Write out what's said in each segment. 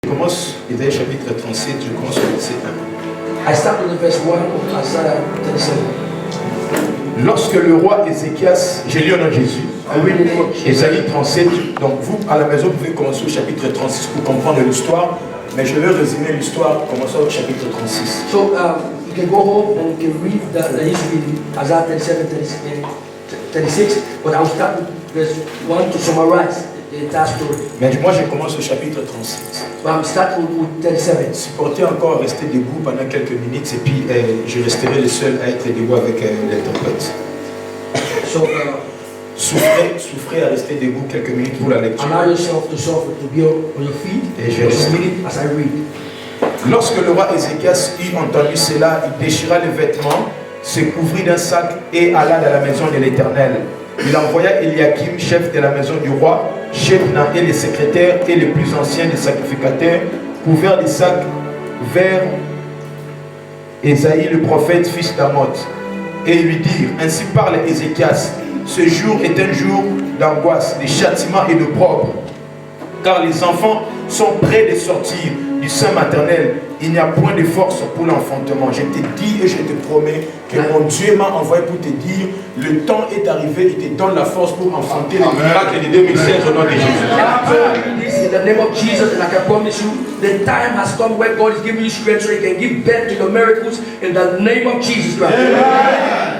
commence Ésaïe chapitre 37, je commence au verset 1. I start with the verse 1 of Isaiah 37. Lorsque le roi Ézéchias, j'ai lu au nom de Jésus, Ésaïe 37, donc vous à la maison vous pouvez commencer au chapitre 36 pour comprendre l'histoire, mais je vais résumer l'histoire, commençons au chapitre 36. So you can go home and you can read the history in Isaiah 37, 36, but I'll start with verse 1 to summarize the entire story. Mais moi je commence au chapitre 37. So I'm starting with 37. Supportez encore rester debout pendant quelques minutes et puis je resterai le seul à être debout avec l'interprète. So souffrez à rester debout quelques minutes pour la lecture. Allow yourself to suffer, to be on your feet et je reste. As I read. Lorsque le roi Ézéchias eut entendu cela, il déchira les vêtements, se couvrit d'un sac et alla dans la maison de l'Éternel. Il envoya Eliakim, chef de la maison du roi, Shebna et les secrétaires et les plus anciens des sacrificateurs, couverts des sacs vers Ésaïe le prophète, fils d'Amoth, et lui dirent, ainsi parle Ézéchias, ce jour est un jour d'angoisse, de châtiment et de propre, car les enfants sont près de sortir du sein maternel. Il n'y a point de force pour l'enfantement. Je te dis et je te promets que mon Dieu m'a envoyé pour te dire, le temps est arrivé, il te donne la force pour enfanter le miracle de 2016 au nom de Jésus. This in the name of Jesus, and I can promise you, the time has come where God is giving you strength so you can give birth to your miracles in the name of Jesus Christ.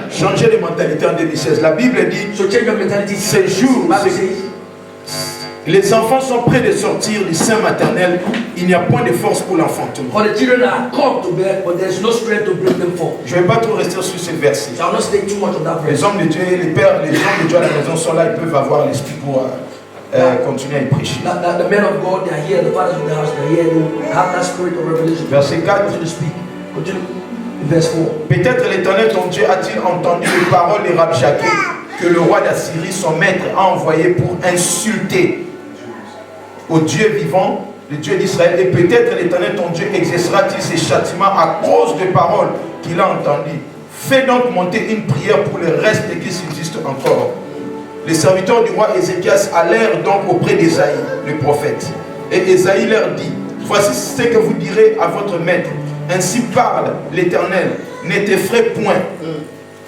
Changer de mentalité en 2016. La Bible dit, so change your mentality. Ces jours, les enfants sont prêts de sortir du sein maternel. Il n'y a point de force pour l'enfantement. For the children are come to bear, but there's no strength to bring them forth. Je ne vais pas trop rester sur ce verset. So I'll not stay too much on that verse. Les hommes de Dieu, les pères, les hommes de Dieu à la maison sont là. Ils peuvent avoir l'esprit pour continuer à y prêcher. The men of God, they are here. The fathers of the house, they are here. They have that spirit of revelation. Verset 4. Continue to speak. Continue. Verse 4. Peut-être l'Éternel ton Dieu a-t-il entendu les paroles de Rabshakeh que le roi d'Assyrie, son maître, a envoyé pour insulter au Dieu vivant, le Dieu d'Israël. Et peut-être l'Éternel ton Dieu exercera-t-il ses châtiments à cause des paroles qu'il a entendues. Fais donc monter une prière pour le reste qui subsiste encore. Les serviteurs du roi Ézéchias allèrent donc auprès d'Ésaïe, le prophète. Et Ésaïe leur dit, voici ce que vous direz à votre maître. Ainsi parle l'Éternel, ne t'effraie point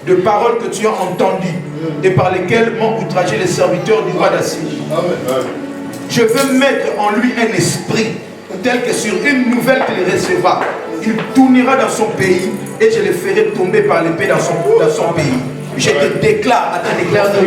de paroles que tu as entendues et par lesquelles m'ont outragé les serviteurs du roi d'Assyrie. Je veux mettre en lui un esprit tel que sur une nouvelle qu'il recevra, il tournera dans son pays et je le ferai tomber par l'épée dans son pays. Je te déclare à ta déclaration,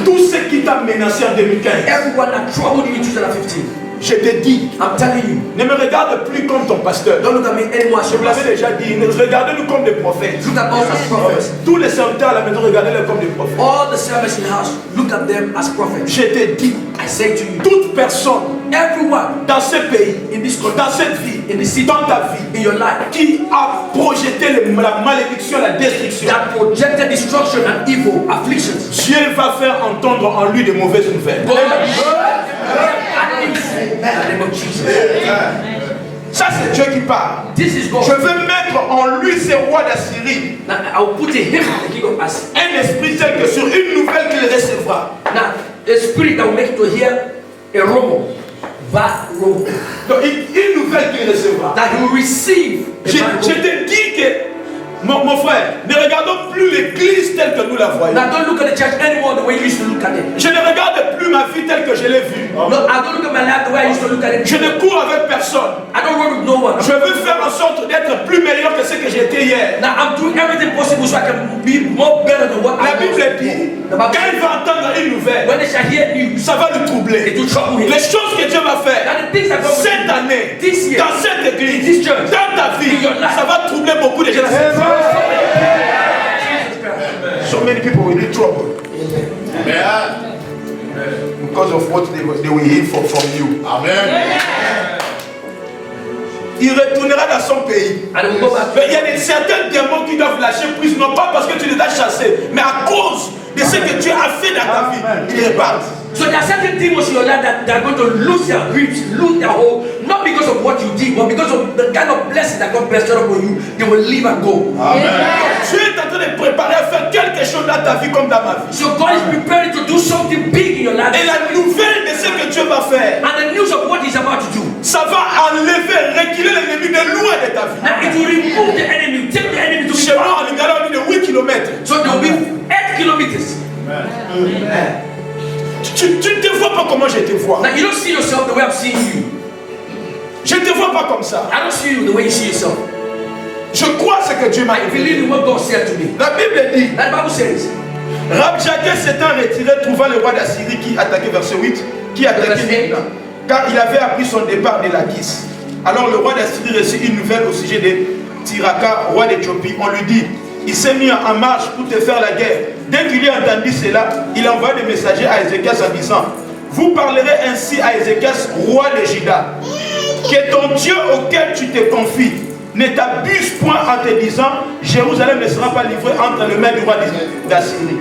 tout ce qui t'a menacé en 2015, everyone that troubled you in 2015, je te dis, I'm telling you, ne me regarde plus comme ton pasteur. Don't look at me anymore. Je vous l'avais déjà dit, regardez-nous comme des prophètes. Look at us as prophets. Tous les serviteurs à la maison, regardez-les comme des prophètes. All the servants in the house, look at them as prophets. Je te dis, I say to you, toute personne, everyone dans ce pays, in this country, dans cette vie, in the city, dans ta vie, in your life, qui a projeté la malédiction, la destruction, that projected destruction and evil afflictions, Dieu va faire entendre en lui de mauvaises nouvelles. Ça c'est Dieu qui parle. This is God. Je veux mettre en lui ce roi d'Assyrie un esprit tel que sur une nouvelle qu'il recevra. Now, a spirit that will make to hear a rumor, bad rumor. Donc une nouvelle qu'il recevra. That he will receive. Je te dis que mon frère, ne regardons plus l'église telle que nous la voyons. Now don't look at the church anymore the way you used to look at it. Je ne regarde plus ma vie telle que je l'ai vue. No, I don't look at my life the way I used to look at it. Je ne cours avec personne. I don't run with no one. Je veux faire en sorte d'être plus meilleur que ce que j'étais hier. Now I'm doing everything possible so I can be more better than what La I was. Bible dit, quand il va entendre une nouvelle, When they shall hear news, ça va le troubler. it will trouble him. Les choses que Dieu va faire And the things that God will cette année, this year, dans cette église, this church, dans ta vie, in your life, ça va troubler beaucoup de gens. So many people will be troubled because of what they will hear from you. Amen. Il retournera dans son pays. and he will go back. Mais il y a certains démons qui doivent lâcher prise, non pas parce que tu les as chassés, mais à cause de ce que Dieu a fait dans ta vie. Ils repartent. So there are certain demons in your life that are going to lose their grips, lose their hold, not because of what you did, but because of the kind of blessing that God bestowed upon you. They will leave and go. Amen. Dieu est en train de préparer à faire quelque chose dans ta vie comme dans ma vie. So God is preparing to do something big in your life. Et la nouvelle de ce que Dieu va faire, And the news of what He's about to do, Ça va enlever, reculer l'ennemi de loin de ta vie. Now it will remove the enemy, take the enemy to Chez moi, en Uganda, on dit de 8 km. So there will be 8 kilometers. Tu ne te vois pas comment je te vois. Now you don't see yourself the way I'm seeing you. Je ne te vois pas comme ça. I don't see you the way you see yourself. Je crois ce que Dieu m'a I dit. believe in what God said to me. La Bible dit, That Bible says, Rabshakeh s'étant retiré, trouvant le roi d'Assyrie qui attaquait, verset 8, qui attaquait Libna, car il avait appris son départ de Lachish. Alors le roi d'Assyrie reçut une nouvelle au sujet de Tiraka, roi d'Éthiopie. On lui dit, il s'est mis en marche pour te faire la guerre. Dès qu'il a entendu cela, il envoie des messagers à Ézéchias en disant, vous parlerez ainsi à Ézéchias, roi de Juda, que ton Dieu auquel tu te confies ne t'abuse point en te disant, Jérusalem ne sera pas livrée entre les mains du roi d'Assyrie.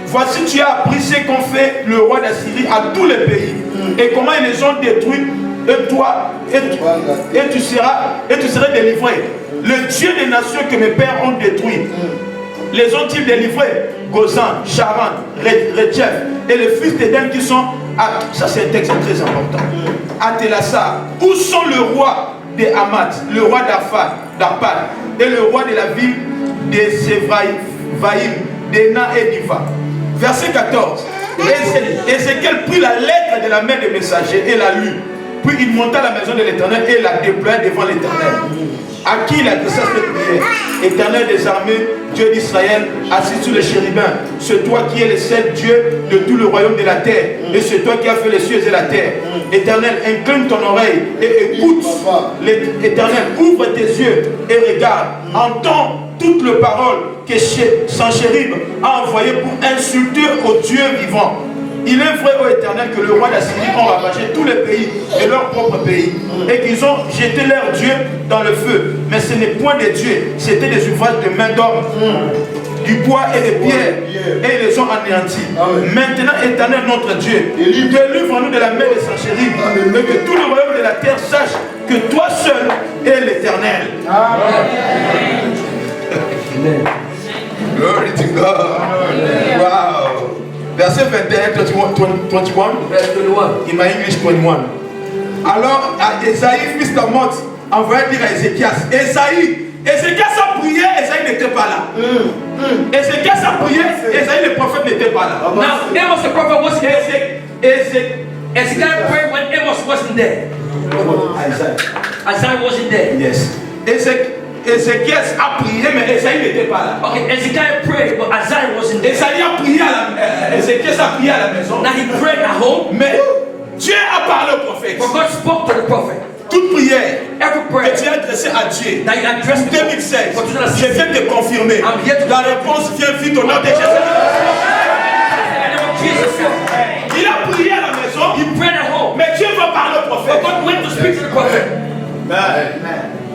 Voici, tu as appris ce qu'ont fait le roi d'Assyrie à tous les pays et comment ils les ont détruits, et toi, tu seras délivré. Le Dieu des nations que mes pères ont détruits, les ont-ils délivrés? Gozan, Charan, Rechef et les fils d'Éden qui sont à... Ça c'est un texte très important. À Télassar. Où sont le roi de Hamath, le roi d'Arpad et le roi de la ville de Sévraïm, d'Ena et d'Iva? Verset 14. Ézéchiel prit la lettre de la main des messagers et la lut. Puis il monta à la maison de l'Éternel et la déploya devant l'Éternel. À qui il adressa cette prière? Éternel des armées, Dieu d'Israël, assis sur le chérubin, c'est toi qui es le seul Dieu de tout le royaume de la terre, et c'est toi qui as fait les cieux et la terre. Éternel, incline ton oreille et écoute. Éternel, ouvre tes yeux et regarde. Entends toutes les paroles que Sanchérib a envoyées pour insulter au Dieu vivant. Il est vrai, ô Éternel, que le roi d'Assyrie ont ravagé tous les pays et leur propre pays, et qu'ils ont jeté leur Dieu dans le feu. Mais ce n'est point des dieux, c'était des ouvrages de main d'homme, du bois et des pierres, et ils les ont anéantis. Maintenant, Éternel, notre Dieu, délivre-nous de la main de Sanchérib, et que tout le royaume de la terre sache que toi seul es l'Éternel. Glory to God. Wow. Verset 21, 21. Verse 21. In my English 21. Alors, Esaïe, fils d'Amoth, envoya dire à Ézéchias, Ézéchias a prié, Esaïe n'était pas là. Ézéchias a prié, Esaïe le prophète n'était pas là. Now, Amos the prophet was here. Ezekiel prayed when Amos wasn't there. Isaiah wasn't there. Yes. Ézéchias a prié, mais Esaïe n'était pas là. Okay, Ezekiel prayed, but Isaiah wasn't there. Esaïe a prié Ézéchias a prié à la maison. Now he prayed at home. Mais Dieu a parlé au prophète. But God spoke to the prophet. Toute prière Every prayer que tu as adressée à Dieu that you addressed en 2016, for 2016, je viens de te confirmer. I'm here to La réponse vient vite au nom de Jésus. Il a prié à la maison, He prayed at home. mais Dieu va parler au prophète. But God went to speak to the prophet.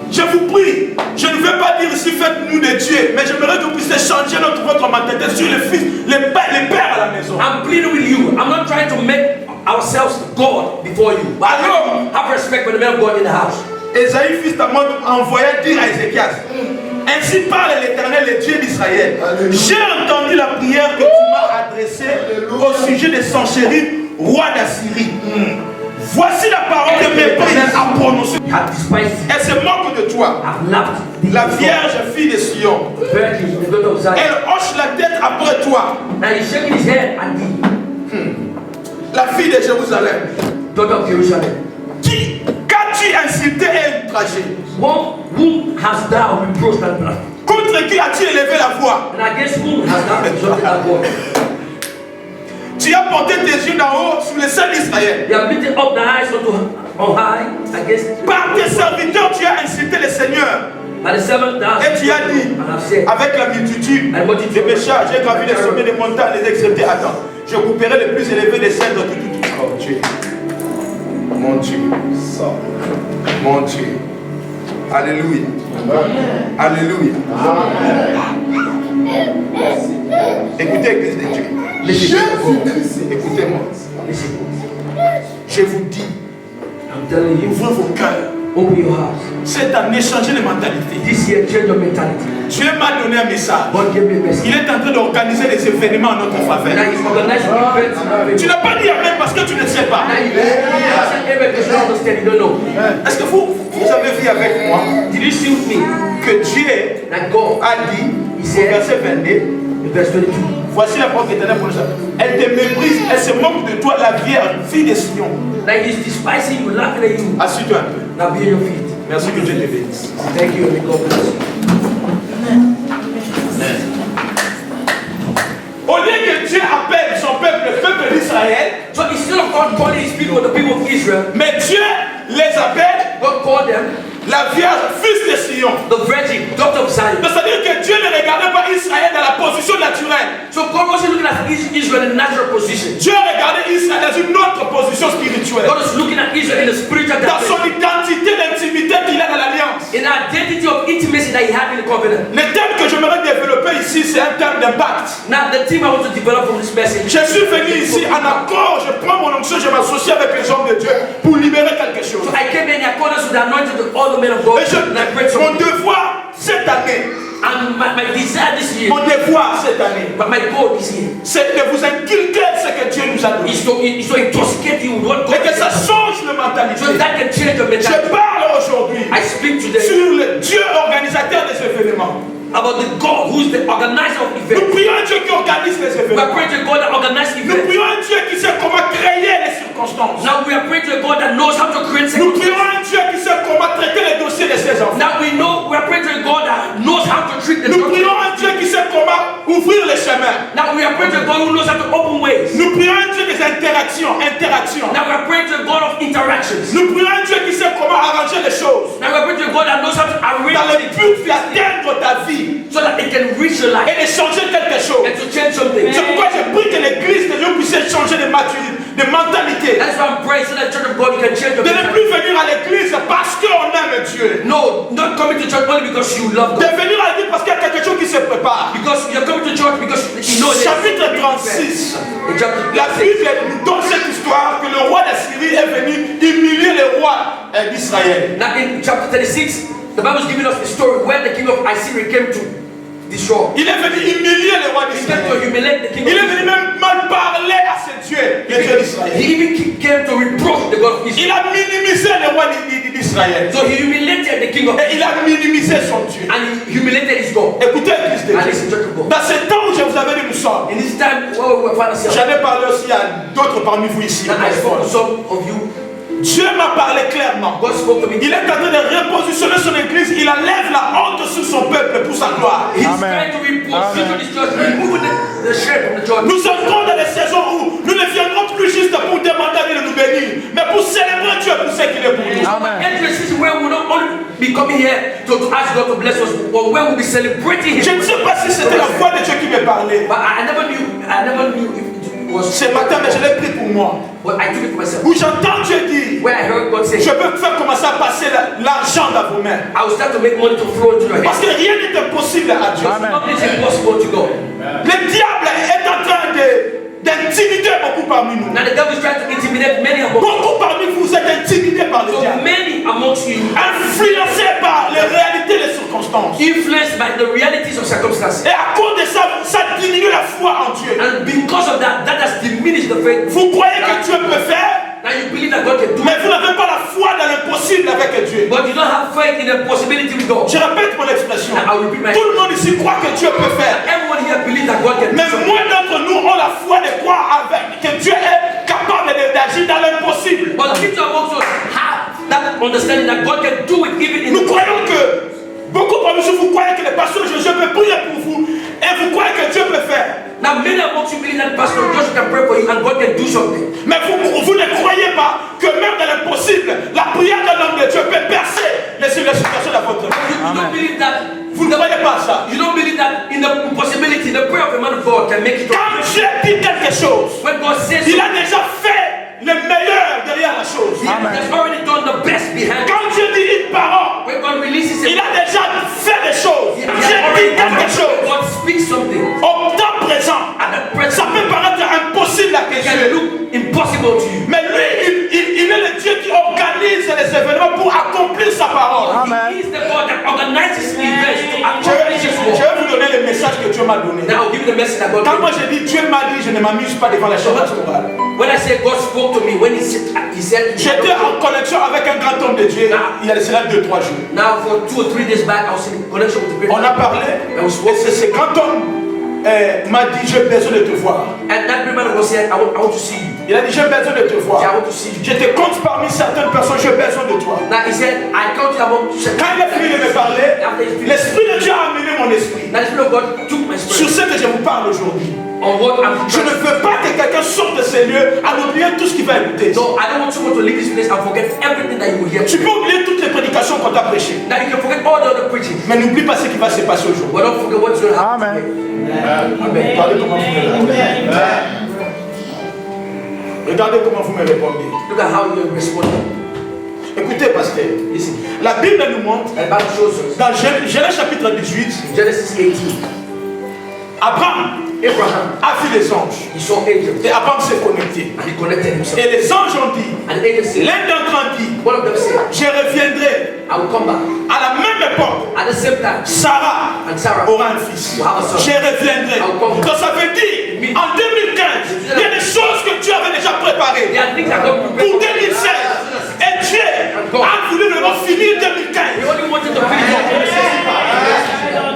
Je vous prie, je ne veux pas dire ici faites-nous des dieux, mais j'aimerais que vous puissiez changer votre mentalité sur les fils, les pères à la maison. I'm pleading with you. I'm not trying to make ourselves God before you. But Alors, have respect for the men of God in the house. Esaïe, fils d'Amoth, envoya dire à Ézéchias, ainsi parle l'Éternel, le Dieu d'Israël. J'ai entendu la prière que tu m'as adressée au sujet de Sanchérib, roi d'Assyrie. Voici la parole que mes pères a prononcée. Have despised you. Elle se moque de toi. Have laughed thee. La Vierge fille de Sion. Virgin, the daughter of Zion. Elle hoche la tête après toi. Now he's shaking his head at thee. La fille de Jérusalem. Daughter of Jerusalem. Qui qu'as-tu insulté et outragé? Whom hast thou reproached and blasted? Contre qui as-tu élevé la voix? And against whom hast thou exalted thy voice? Tu as porté tes yeux d'en haut sur les saints d'Israël. You have lifted up thy eyes on high against. Par tes serviteurs, tu as insulté le Seigneur. By the servant thou Et tu as dit, and have said, avec la multitude des pécheurs, j'ai gravi les sommets des montagnes, les extrémités. Attends, je couperai les plus élevés des cèdres de tout. Oh Dieu. Mon Dieu. Mon Dieu. Alléluia. Alléluia. Écoutez, Église de Dieu. Écoutez-moi. Je vous dis, I'm telling you, ouvrez vos cœurs. open your hearts. Cette année, changez les mentalités. This year, change your mentality. Dieu m'a donné un message. God gave me a message. Il est en train d'organiser des événements en notre faveur. Now he's organizing events in our favor. Tu n'as pas dit amen parce que tu ne sais pas. Now you said amen because you don't understand, you don't know. Est-ce que vous avez vu avec moi Did you see with me que Dieu that God, a dit, he au said, verset 22, in verse 22, voici la parole éternelle pour nous. Elle te méprise, elle se moque de toi, la vierge, fille de Sion. that he's despising you, laughing at you. Assis-toi un peu. Now be on your feet. Merci, que Dieu te bénisse. Thank you, and may God bless you. Au lieu que Dieu appelle son peuple, le peuple d'Israël, So instead of God calling his people the people of Israel, mais Dieu les appelle God called them la vierge, fils de Sion. the virgin, daughter of Zion. C'est-à-dire que Dieu ne regardait pas Israël dans la position naturelle. So God wasn't looking at Israel in a natural position. Dieu regardait Israël dans une autre position spirituelle. God was looking at Israel in a spiritual Dans son dimension, identité d'intimité qu'il a dans l'alliance. in an identity of intimacy that he had in the covenant. Le thème que j'aimerais développer ici, c'est un thème d'impact. Now the theme I want to develop from this message. Je suis venu ici en accord, je prends mon onction, je m'associe avec les hommes de Dieu pour libérer quelque chose. So I came in accordance with the anointing of all the men of God, Et and I prayed mon something. devoir cette année, And my desire this year, mon devoir cette année, but my goal this year, c'est de vous inculquer ce que Dieu nous a donné. is to intoxicate you with what Et God que ça has. change de mentalité. So that can change your mentality. Je parle aujourd'hui I speak today sur le Dieu organisateur des événements. about the God who is the organizer of Nous events. prions un Dieu qui organise les We are événements. praying to God that organizes Nous events. prions un Dieu qui sait comment créer les circonstances. Now we are praying to a God that knows how to create Nous circumstances. prions un Dieu qui sait comment traiter les dossiers de ses enfants. Now we are praying to a God that knows how to treat the Nous church. prions un Dieu qui sait comment ouvrir les chemins. Now we are praying to a God who knows how to open ways. Nous prions un Dieu des interactions. Now we are praying to a God of interactions. Nous prions un Dieu qui sait comment arranger les choses Now we are praying to a God that knows how to dans le arrange but it d'atteindre ta vie so that it can reach your life et de changer quelque chose. and to change something. C'est pourquoi je prie que l'église de Dieu puisse changer de maturité, de mentalité. That's why I'm praying so that the church of God you can change your De ne mentality. plus venir à l'église parce qu'on aime Dieu. No, not coming to church only because you love De God. venir à l'église parce qu'il y a quelque chose qui se prépare. Because you're coming to church because you know Chapitre 36. In chapter La Bible nous donne cette histoire que le roi d'Assyrie est venu humilier le roi d'Israël. Now in chapter 36, the Bible is giving us a story where the king of Assyria came to destroy. Il est venu humilier le roi He came to d'Israël. humiliate the king of Il est venu Israel. même mal parler à ce Dieu, le Dieu He d'Israël. even came to reproach the God of Il Israel. a minimisé le roi d'Israël. So he humiliated the king of Et il a minimisé son Dieu. and he humiliated his God. Écoutez, Christ de And Dieu. listen, church of God. Dans ce temps où je vous avais dit nous sommes, In this time, where we were finding ourselves, j'en ai parlé aussi à d'autres parmi vous ici. and I spoke to some of you. Dieu m'a parlé clairement. God spoke to me. Il est en train de repositionner son église. Il enlève la honte sur son peuple pour sa gloire. He's Amen. trying to reposition this church, removing the shame from the church. Nous entrons dans des saisons où nous ne viendrons plus juste pour demander à Dieu de nous bénir, mais pour célébrer Dieu pour ce qu'il est pour nous. Amen. Enter a season where we will not only be coming here to ask God to bless us, but where we'll be celebrating Je Him. ne sais pas si c'était la voix de Dieu qui me parlait. But I never knew if it was. Ce matin, mais je l'ai pris pour moi. But I took it for myself. Où j'entends Dieu dire, Where I heard God say, je peux faire commencer à passer l'argent dans vos mains. I will start to make money to flow into your Parce hands. que rien n'est impossible à Dieu. Amen. Nothing is impossible to God. Le diable est en train d'intimider beaucoup parmi nous. Now the devil is trying to intimidate many among us. Beaucoup parmi vous êtes intimidés par le So diable. many amongst you, Influencés par les réalités, les circonstances. influenced by the realities of circumstances. Et à cause de ça, ça diminue la foi en Dieu. And because of that, that has diminished the faith. Vous croyez que Dieu peut faire, Now you believe that God can do mais it, vous n'avez pas la foi dans l'impossible avec Dieu. but you don't have faith in the possibility with God. Je répète mon expression. Now I will repeat my. Tout le monde ici croit que Dieu peut faire. Everyone here believes that God can do Mais something. moins d'entre nous ont la foi de croire avec que Dieu est capable d'agir dans l'impossible. But people amongst us have that understanding that God can do it even in Nous the croyons que beaucoup parmi vous croyez que le pasteur Josué peut prier pour vous et vous croyez que Dieu peut faire. Now many amongst you believe that Pastor Joshua can pray for you and God can do something. Mais vous ne croyez pas que même dans l'impossible, la prière d'un homme de Dieu peut percer les situations de votre vie. You don't believe that. Vous ne croyez pas à ça. You don't believe that in the impossibility, the prayer of a man of God can make it. Quand Dieu dit quelque chose, When God says il something, a déjà fait le meilleur derrière la chose. He has already done the best behind it. Quand Dieu dit une parole, When God releases il it, a déjà fait des choses. He Dieu has dit already done quelque chose. God speaks something. Au temps présent, At the ça present, peut paraître impossible à it can Dieu. look impossible to you. Mais lui, il est le Dieu qui organise les événements pour accomplir sa parole. Amen. He is the God that organizes events to Je accomplish His vais Dieu m'a donné. Now I'll give you the message that God Quand gave moi me. j'ai dit Dieu m'a dit, je ne m'amuse pas devant la chambre pastorale. When I say God spoke to me, when he said J'étais en connexion avec un grand homme de Dieu il y a cela 2-3 jours. now for 2 or 3 days back, I was in connection with the great On a parlé, et ce grand homme m'a dit j'ai besoin de te voir. and that great man was saying, I want to see you. Il a dit j'ai besoin de te voir. I want to see you. Je te compte parmi certaines personnes, j'ai besoin de toi. Now he said, I count you among. Quand il a fini de me parler, l'Esprit de Dieu a amené mon esprit Now the Spirit of God took my sur spirit ce que je vous parle aujourd'hui. on what I'm Je ne veux pas que quelqu'un sorte de ces lieux en oubliant tout ce qu'il va écouter. No, I don't want someone to leave this place and forget everything that you will hear. Tu peux oublier toutes les prédications qu'on t'a prêchées, Now you can forget all the other preaching, mais n'oublie pas ce qui va se passer aujourd'hui. but don't forget what's going to happen. Regardez comment vous me répondez. Regardez comment vous me répondez. Look at how you respond. Écoutez, pasteur. Listen, La Bible nous montre, the Bible shows us dans Genèse chapitre 18, Genesis 18. Abraham Abraham, a vu les anges. he saw angels Et Abraham s'est connecté. and he connected himself. Et les anges ont dit, And the angels said, l'un d'entre eux dit, one of them said, je reviendrai. I will come back. À la même époque, At the same time, Sarah and Sarah aura un fils. will have a son. Je reviendrai. Donc ça veut dire, en 2015, il y a des choses que Dieu avait déjà préparées There are things that God prepared pour 2016. Et Dieu a voulu vraiment finir 2015. He only wanted to finish off.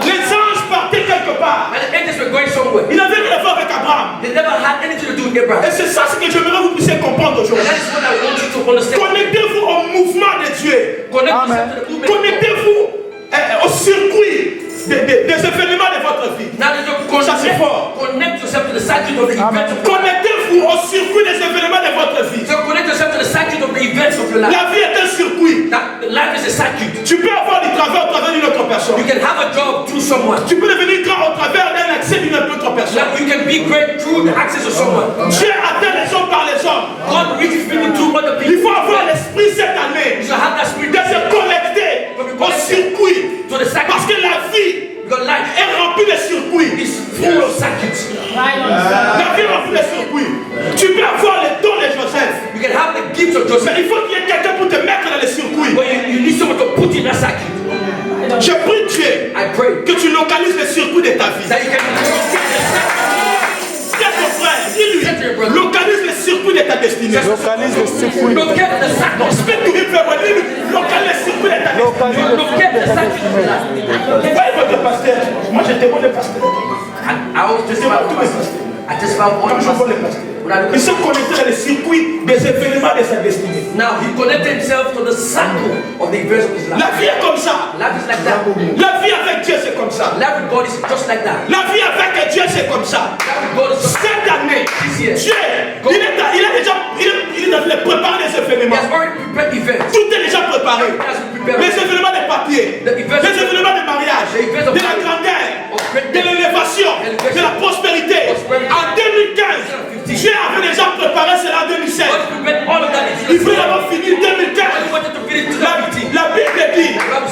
Les anges partaient quelque part. And the angels were going somewhere. Il n'avait rien à voir avec Abraham. They never had anything to do with Abraham. Et c'est ça ce que j'aimerais que vous puissiez comprendre And aujourd'hui. that is what I want you to understand. Connectez-vous au mouvement de Dieu. Connect yourself to the movement. Connectez-vous au circuit des événements de votre vie. Now that you Ça c'est fort. connect yourself to the circuit of the events of your life. Connectez-vous au circuit des événements de votre vie. So connect yourself to the circuit of the events of your life. La vie est un circuit. Now, life is a circuit. Tu peux avoir du travail au travers d'une autre personne. You can have a job through someone. Tu peux devenir grand au travers d'un accès d'une autre personne. Now, you can be great through the access of someone. Dieu atteint les hommes par les hommes. God reaches people through other Il people. faut avoir l'esprit cette année You should have that spirit de se connecter au circuit. to the circuit. Parce que la vie Because life est remplie de circuits. is full of circuits. La vie est remplie de circuits. Tu peux avoir les dons de Joseph. You can have the gift of Mais Joseph, il faut qu'il y ait quelqu'un pour te mettre dans les circuits. but you need someone to put in that circuit. Je prie Dieu I pray que tu localises les circuits de ta vie. that you can Dis ton frère, dis-lui, localise les circuits de ta destinée. Localise le circuit. locate the circuit. Speak to him very well. Dis-lui, localise les circuits de ta destinée. Localise le Locate the circuit. Ouais, votre pasteur. Moi, je demande le pasteur. I always testify of myself. I testify of all Quand je vois le myself. pasteur, When I look il at s'est connecté dans les circuits des événements de sa destinée. now, he connected himself to the circle of the events of his life. La vie est comme ça. Life is like that. La vie avec Dieu, c'est comme ça. Life with God is just like that. La vie avec Dieu, c'est comme ça. Life with God is just Cette année, this year. Dieu, il est dans les préparer les He événements. has already prepared events. Tout est déjà préparé. He has prepared Les événements de papier, The events les événements de mariage, The events of de la marriage, grandeur, of greatness, de l'élévation, de la prospérité. Prosperity. En 2015, Dieu avait déjà préparé cela en 2016. God prepared all of that into Il the veut system. avoir fini And he 2015. wanted to finish La, 2015. la Bible dit,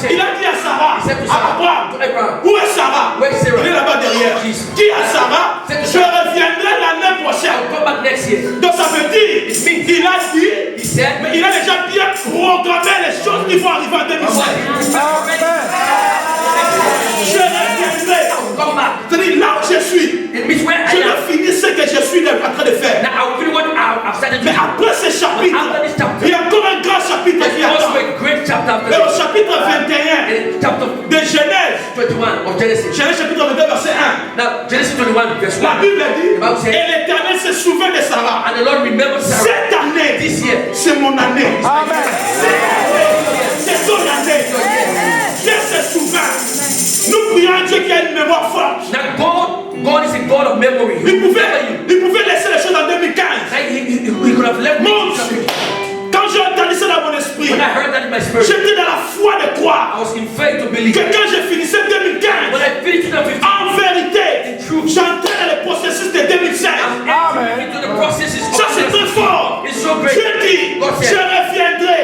il a dit à Sarah, He said to à Sarah, Abraham, to Abraham, où est Sarah? Where is Sarah? Il est là-bas derrière. Jesus. Dit à Sarah, Said to je reviendrai l'année prochaine. I'll come back next year. Donc ça veut dire, It means il a dit, he said, mais il a déjà bien programmé les choses qui vont arriver en 2016. Je reviendrai. come back. C'est-à-dire là où je suis, It means where je I dois am. finir ce que je suis en train de faire. Now I will finish what I've started to Mais do. après ce chapitre, After this chapter, il y a encore un grand chapitre qui there's also attend. a great chapter after Et au this. chapitre 21 In chapter de Genèse, 21 of Genesis. Genèse chapitre 22 verset 1, Now, Genesis 21 verse la 1. Bible dit, The Bible says, et l'Éternel se souvient de Sarah. and the Lord remembered Sarah Cette année, this year. c'est mon année. Amen. C'est ton année. Dieu se souvient. Nous prions à Dieu qui a une mémoire forte. Now, God is a God of memory. He Il will remember you. pouvait laisser les choses en 2015. Like, he could have left me. Mon Dieu, quand j'ai entendu ça dans mon esprit, When I heard that in my spirit, j'étais dans la foi de I croire was in faith to believe. que quand je finissais 2015, When I finished 2015, en vérité, j'entrais dans le processus de 2016. I'm entering into the processes of Ça c'est très fort. It's so great. Dieu dit, God je said, reviendrai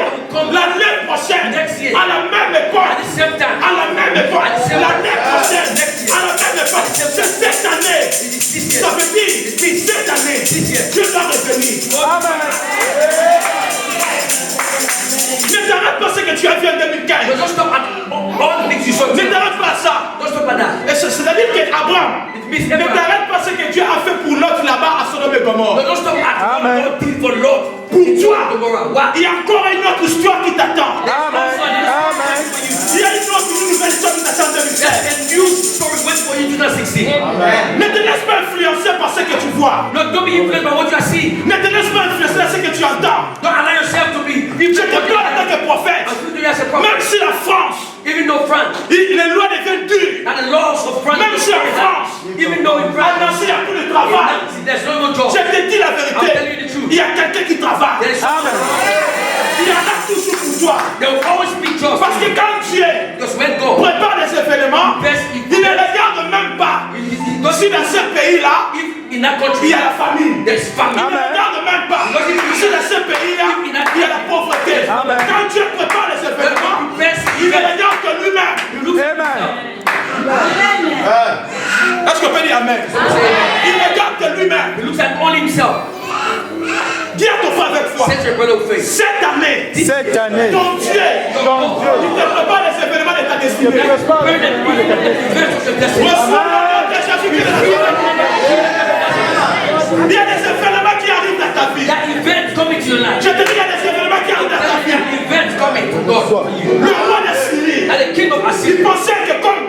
l'année prochaine, Next year. à la même at époque, the same time, à la même époque, At the same l'année time. prochaine, Next year. à la même époque. C'est cette année. this year, Ça veut dire, cette année, This year. Dieu va revenir. Ne t'arrête pas ce que tu as vu en 2015. but don't stop at all the things you saw. Ne t'arrête pas à ça. Don't stop at that. Et ce C'est-à-dire qu'Abraham ne t'arrête pas ce que Dieu a fait pour l'autre là-bas à Sodome et Gomorrhe. Don't stop at Amen. what God did for Lot. Pour toi, Why? il y a encore une autre histoire qui t'attend. Amen. Amen. Il y a une autre nouvelle histoire qui t'attend en 2016. A new story wait for you in 2016. Ne te laisse pas influencer par ce que tu vois. Not don't be influenced by what you are seeing. Ne te laisse pas influencer par ce que tu entends. Don't allow yourself to be Je te parle en tant que prophète. Même si la France, Even though France, les lois deviennent dures. and the laws of France, Même si en France, even though in à France, Nancy, il n'y a plus de travail. there's no job. Je te dis la I'm telling vérité. you the truth. Il y a quelqu'un qui travaille. There is someone. Il y en a toujours pour toi. There will always be jobs. Parce que quand Dieu Because when God, prépare des événements, il ne regarde même pas si dans ce pays-là, if in that il country y a la famine. there's Il famine, ne regarde même pas si dans ce pays-là, il y a la pauvreté. Amen. Quand Dieu prépare les événements, il ne regarde que lui-même. Amen. Est-ce qu'on peut dire Amen? Il ne regarde que lui-même. he looks at only himself. Dis à ton frère avec foi. Set your brother of faith. Cette année, Cette année, ton Dieu, ton Dieu, il te prépare les événements de ta destinée. ne peut pas Burn and breathe the verse of the destiny. Reçois le nom de Jésus-Christ. Il y a des événements qui arrivent dans ta vie. That event coming to your life. Je te dis, il y a des événements qui arrivent dans ta vie. That event coming from God for you. Le roi de Syrie, And the king of il Assyria. pensait que comme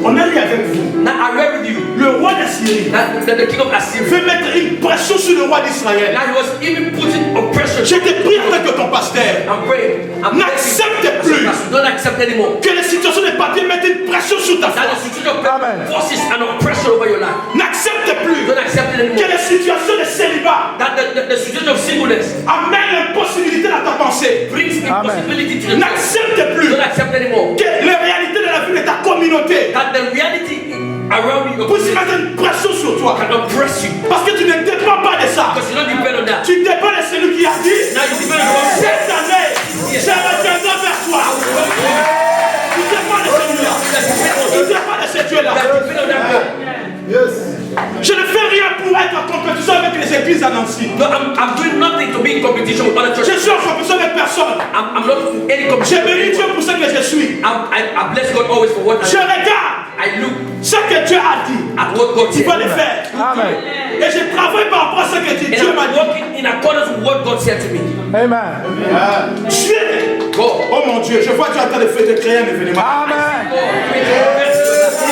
on est lié avec vous, Now I read with you le roi de Syrie that the king of Assyria. veut mettre une pression sur le roi d'Israël. Now he was even putting oppression. Je te prie en tant que ton pasteur, I'm praying. I'm n'accepte plus Don't accept anymore. que les situations de papier mettent une pression sur ta That the foi. situation of Amen. forces and oppression over your life. N'accepte plus Don't accept it que anymore. les situations de célibat That the situation of singleness amènent l'impossibilité dans ta pensée. brings impossibility to the N'accepte plus Don't accept anymore. que les réalités de la vie de ta communauté That the reality around you puissent mettre une pression sur toi. can oppress you. Parce que tu ne dépends pas de ça. Because you don't depend on that. Tu dépends de celui qui a dit Now you depend on one cette année, je reviendrai vers toi. Tu dépends de celui-là. Tu dépends de ce Dieu-là. Depend on that God. Je ne fais rien pour être en compétition avec les églises à Nancy. No, I'm doing nothing to be in competition with other Je churches. suis en compétition avec personne. I'm not in any Je competition. bénis Dieu pour ce que je suis. I bless God always for what Je regarde I look ce que Dieu a dit. at what God Tu said. vas le faire. Amen. Et je travaille par rapport à ce que Dieu And m'a I'm dit. working in accordance with what God said to me. Amen. Dieu. God. Oh mon Dieu, je vois Dieu en train de créer un événement. Amen. Il y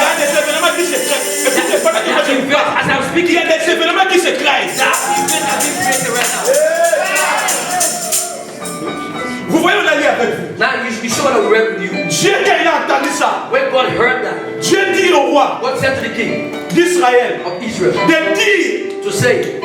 a des événements qui se créent. Écoutez, pendant que moi je vous parle, As I'm il speaking, y a des événements qui se créent. that event has been created right Vous voyez, on a lu avec vous. now. Now you show what I read with you. Dieu, quand il a entendu ça, When God heard that, Dieu dit au roi God said to the king d'Israël of Israel de dire, to say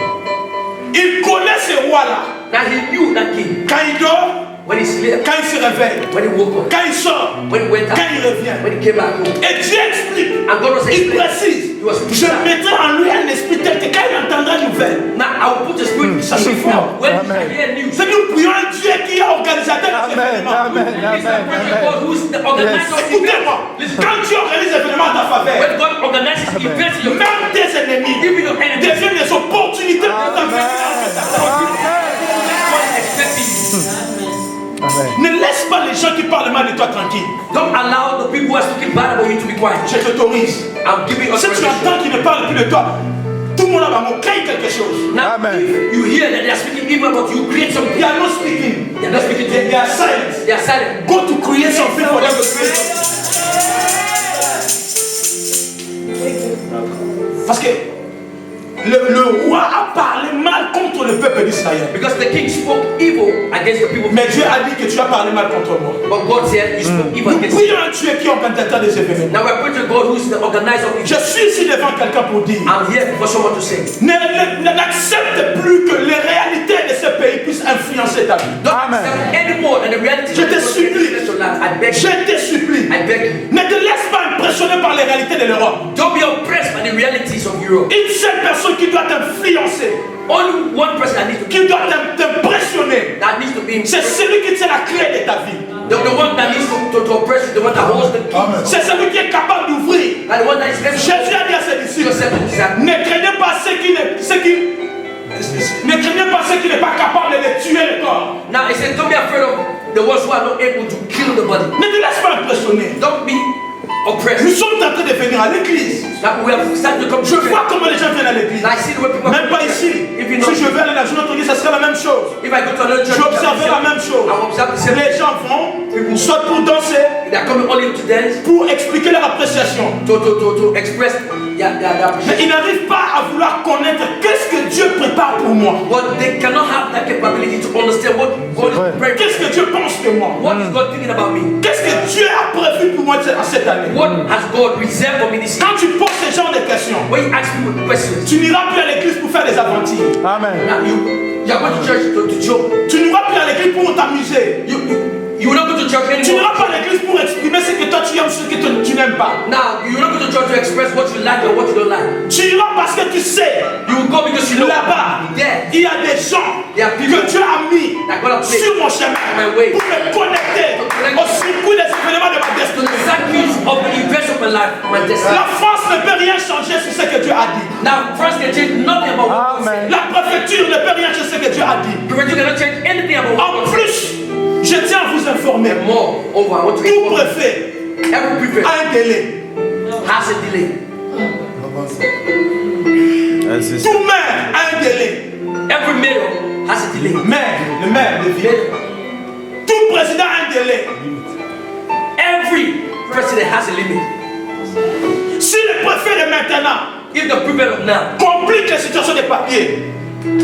il connaît ce roi-là. that he knew that king Quand il dort, when he slept, quand il se réveille, when he woke up, quand il sort, when he went quand out, il revient. when he came back home. Et Dieu explique, And God was il explaining. précise, He was je mettrai en lui un esprit tel que quand il entendra une nouvelle, Now I will put the spirit ça se in fait. now. When Amen. I hear news, c'est nous prions un Dieu qui est organisateur des Amen. événements. Amen. it's the Amen. presence of God Amen. who's the organizer of events. Écoutez-moi, Listen, quand Dieu organise des événements à ta faveur, when God organizes events in your life, même tes ennemis even your enemies, deviennent des opportunités pour ta vie. God is expecting you. Amen. Ne laisse pas les gens qui parlent mal de toi tranquille. Don't allow the people who are speaking bad about you to be quiet. Je t'autorise. I'm giving Si tu authorization. entends qu'ils ne parlent plus de toi, tout le monde va me créer quelque chose. Now, Amen. if you hear that they are speaking evil about you, create something. They are not speaking. They are not speaking to They you. are silent. They are silent. Go to create something for them to create something. Parce que le roi a parlé mal contre le peuple d'Israël. Because the king spoke evil against the people. Mais Dieu a dit que tu as parlé mal contre moi. But God said you spoke evil Nous against me. prions un Dieu qui est organisateur des événements. Now we're praying to God who's the organizer of Je evil. suis ici devant quelqu'un pour dire, I'm here for someone to say. n'accepte plus que les réalités de ce pays puissent influencer ta vie. Don't Amen. accept any more than the reality Je te supplie. I beg Je you. te supplie. I beg you. Ne te laisse pas impressionner par les réalités de l'Europe. Don't be oppressed by the realities of Europe. Une seule personne qui doit t'influencer, Only one person qui doit t'impressionner, that needs to be c'est celui qui tient la clé de ta vie. the one that needs to oppress you, the one that holds the key. Amen. C'est celui qui est capable d'ouvrir. And the one that is able Jésus a dit à ses disciples, ne craignez pas ceux qui ne craignez pas ceux qui n'est pas capable de tuer le corps. Now it says, don't be afraid of the ones who are not able to kill the body. Ne te laisse pas impressionner. Don't be oppressed. Nous sommes en train de venir à l'église. That we have started to come to Je church. vois comment les gens viennent à l'église. And I see the way people Même pas ici. Si je vais aller dans une autre église, ça sera la même chose. If I go to another church, J'observerai la même chose. I will observe the same. Les gens vont, soit pour danser, They are coming only to dance, pour expliquer leur appréciation. to express their Mais appreciation. ils n'arrivent pas à vouloir connaître qu'est-ce que Dieu prépare pour moi. But they cannot have that capability to understand what God is preparing. Qu'est-ce que Dieu pense de moi? What is God thinking about me? Qu'est-ce que Dieu a prévu pour moi cette année? What has God reserved for me this year? Quand tu poses ce genre de questions, When you ask people questions, tu n'iras plus à l'église pour faire des aventures. Amen. now you are going to church to joke. Tu n'iras plus à l'église pour t'amuser. You will not go to church Tu anymore. n'iras pas à l'église pour exprimer ce que toi tu aimes, ce que tu n'aimes pas. Now you will not go to church to express what you like or what you don't like. Tu iras parce que tu sais, You will go because you know là-bas, there il y a des gens There are que people Dieu a mis that God has placed sur mon chemin on my way. pour me connecter au circuit des événements de ma to destinée. the circuits of the events of my life, my destiny. La France ne peut rien changer sur ce que Dieu a dit. Now, France can change nothing about what God said. Amen. La préfecture ne peut rien changer sur ce que Dieu a dit. Prefecture cannot change anything about what En God said. plus, je tiens à vous informer, More over, I want to tout inform you. préfet Every prefect a un délai. has a delay. Tout maire a un délai. Every mayor has a delay. Maire, le maire de ville. Tout président a un délai. Every president has a limit. Si le préfet de maintenant If the prefect of now complique les situations des papiers,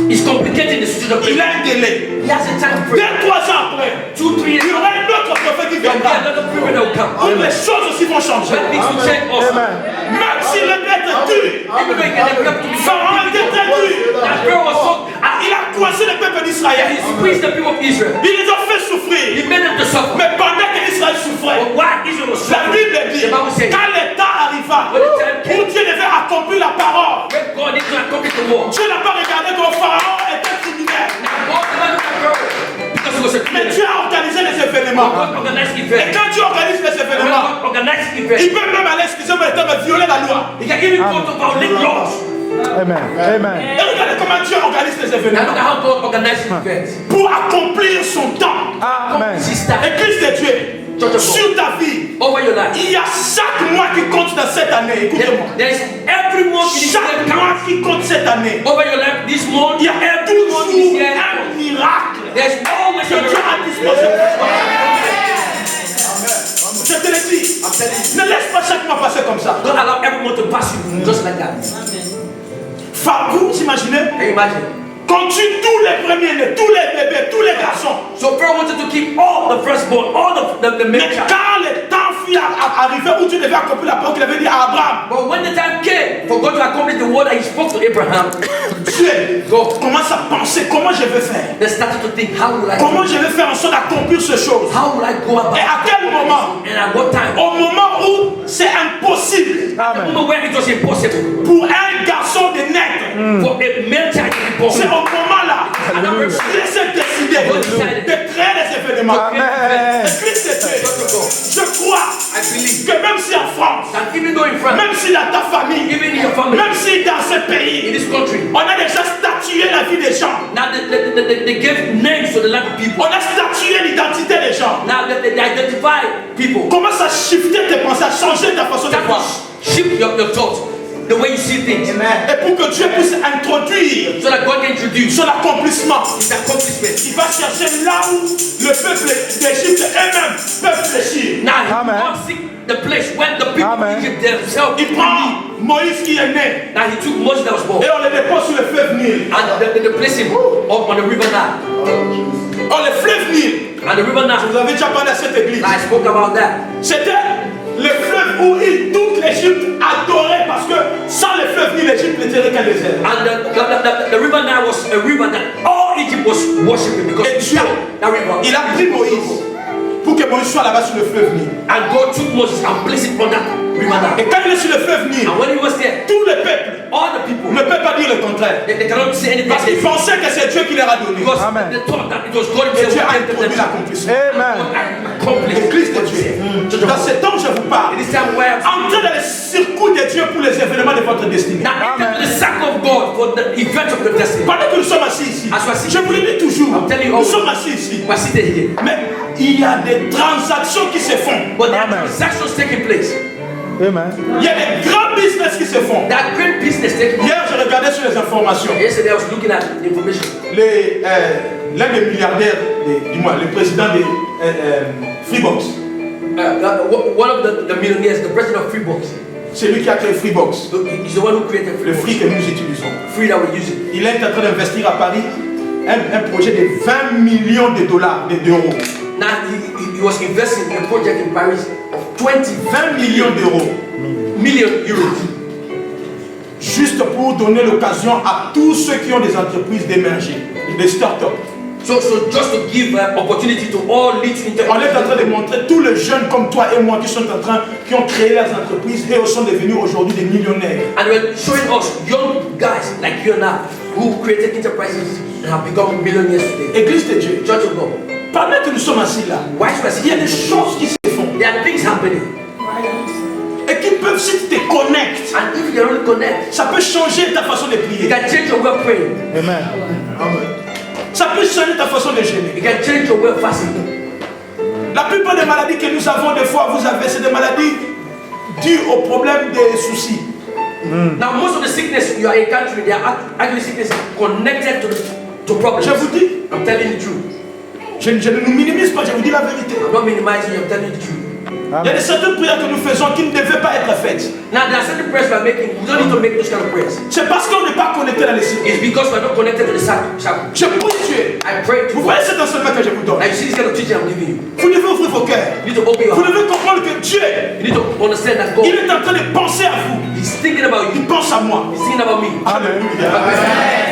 is complicating the situation, il a un délai. he has a time frame. 2-3 ans après, 2-3 il years y aura un autre préfet qui there will be viendra. another prefect that will come. Où les choses aussi vont changer. But things will change also. Amen. Même si le maître est dur, Even though he can have to be Pharaon était très dur. that Pharaoh was so Il a coincé le peuple d'Israël. he squeezed the people of Israel. Il les a fait He souffrir. made them to suffer. Mais pendant que Israël souffrait, But why Israel was la suffering? Bible dit, The Bible says, quand le temps arriva, when the time came, où Dieu devait accomplir la parole, when God did not accomplish the war, Dieu n'a pas regardé comme Pharaon était criminel. God did not look at Pharaoh because he was a Mais criminal. Dieu a organisé les événements. God organized Et events. quand Dieu organise les And when événements, God organized il events, peut même aller, excusez-moi, le terme, violer la loi. he can even go to violate laws. Amen. Amen. Et regardez comment Dieu organise les Now look événements. at how God organized events. Pour accomplir son temps. Amen. Sister, Église de Dieu, Church of God, sur ta vie, over your life. il y a chaque mois qui compte dans cette année. Écoutez-moi. There is every month in this Chaque year mois counts. qui compte cette année. Over your life this month, Il y a every month this toujours year, un miracle there's always que a Dieu a miracle. disposé. Je te le dis. I'm telling you. Ne laisse pas chaque mois passer comme ça. Don't allow every month to pass you just like that. Vous imaginez? Can you imagine? Qu'on tue tous les premiers-nés, tous les bébés, tous les garçons. So Pharaoh wanted to keep all the firstborn, all the Mais male child. quand le temps fut arrivé où Dieu devait accomplir la parole qu'il avait dit à Abraham, But when the time came for God to accomplish the word that he spoke to Abraham, Dieu commence à penser comment je vais faire. they started to think, how will I Comment je vais faire en sorte d'accomplir ces choses. How will I go about Et à quel moment? and at what time? Au moment où c'est impossible At the Amen. moment when it was impossible pour un garçon de naître. for a male child to be born. C'est au moment-là And I'm very qu'il s'est décidé de créer des événements. Amen. Église de Dieu, je crois I believe que même si en France, that even though in France, même si dans ta famille, even in your family, même si dans ce in pays, this country, on a déjà statué la vie des gens. now they gave names to the life of people. On a statué l'identité des gens. Now they identify people. Commence à shifter tes pensées, à changer ta façon de That voir. will shift your thoughts, the way you see things, Et pour que Dieu puisse introduire so that God can introduce son accomplissement, his accomplishment. il va chercher là où le peuple d'Égypte eux-mêmes peuvent fléchir. Now he Amen. will seek the place when the people Amen. Egypt themselves Il prend Moïse qui est né Now he took Moses that was born et on le dépose sur le fleuve Nil. and they placed him up on the river Nile. Oh, le fleuve Nil, And the river vous Nile, avez déjà parlé à cette église. I spoke about that. C'était le fleuve où toute l'Égypte adorait parce que sans le fleuve Nil, l'Égypte n'était qu'un désert. And the river Nile was a river that all Egypt was worshiping because Et Dieu, that river. il a pris Moïse pour que Moïse soit là-bas sur le fleuve Nil. And God took Moses and placed it on that river Nile. Et quand il est sur le fleuve Nil, And when he was there, tout le peuple all the people, ne peut pas dire le contraire. they cannot say anything Parce qu'ils against it pensaient que c'est Dieu qui leur a donné. because Amen. they thought that it was God Et Dieu himself a who gave them introduit that. l'accomplissement. Amen. Accomplished. L'église de Dieu. Dans ce temps, je vous parle. It is time where Entrez dans le circuit de Dieu pour les événements de votre destinée. now enter the circle of God for the event of the destiny. Pendant que nous sommes assis ici, As we are sitting je vous le dis toujours, I'm telling you nous always. sommes assis ici. We're seated here. Mais il y a des transactions qui se font. But there are Amen. transactions taking place. Amen. Il y a des grands business qui se font. That great business taking place. Hier, je regardais sur les informations. Yesterday I was looking at the information. L'un des milliardaires, dis-moi, le président de Freebox. One of the millionaires, the president of Freebox. C'est lui qui a créé Freebox. He's the one who created Le Freebox. free que nous utilisons. Free that we use it. Il est en train d'investir à Paris un projet de 20 millions de dollars, d'euros. Now he was investing in a project in Paris of 20 millions d'euros. million euros. Juste pour donner l'occasion à tous ceux qui ont des entreprises d'émerger, des start-up. So just to give opportunity to all lead On est en train de montrer tous les jeunes comme toi et moi qui ont créé leurs entreprises et sont devenus aujourd'hui des millionnaires. And we're showing us young guys like you and I who created enterprises and have become millionaires today. Église de Dieu. Church of God. Pendant que nous sommes assis là, Why should I il y a see des choses qui se font there are things happening? et qui peuvent, si tu te connectes, And if you don't connect, ça peut changer ta façon de you prier. can change your way of praying. Amen. Ça peut changer ta façon de gêner. You can change your way of fasting. La plupart des maladies que nous avons, des fois, vous avez, c'est des maladies dues au problème des soucis. Now most of the sickness you are encountering, they are actually sickness connected to problems. Je vous dis, I'm telling you the truth. je ne nous minimise pas, je vous dis la vérité. I'm not minimizing you, I'm telling you the truth. Il y a des certaines prières que nous faisons qui ne devaient pas être faites. Now there are certain prayers we are making. We don't need to make those kind of prayers. C'est parce qu'on n'est pas connecté dans les circuits. It's because we are not connected to the chakra. Je prie Dieu. I pray to Vous God. voyez cet enseignement que je vous donne. Now you see this kind of teaching I'm giving you. Vous devez ouvrir vos cœurs. You need to open your Vous heart. devez comprendre que Dieu, You need to understand that God il est en train de penser à vous. is thinking about you. Il pense à moi. He's thinking about me. Alléluia.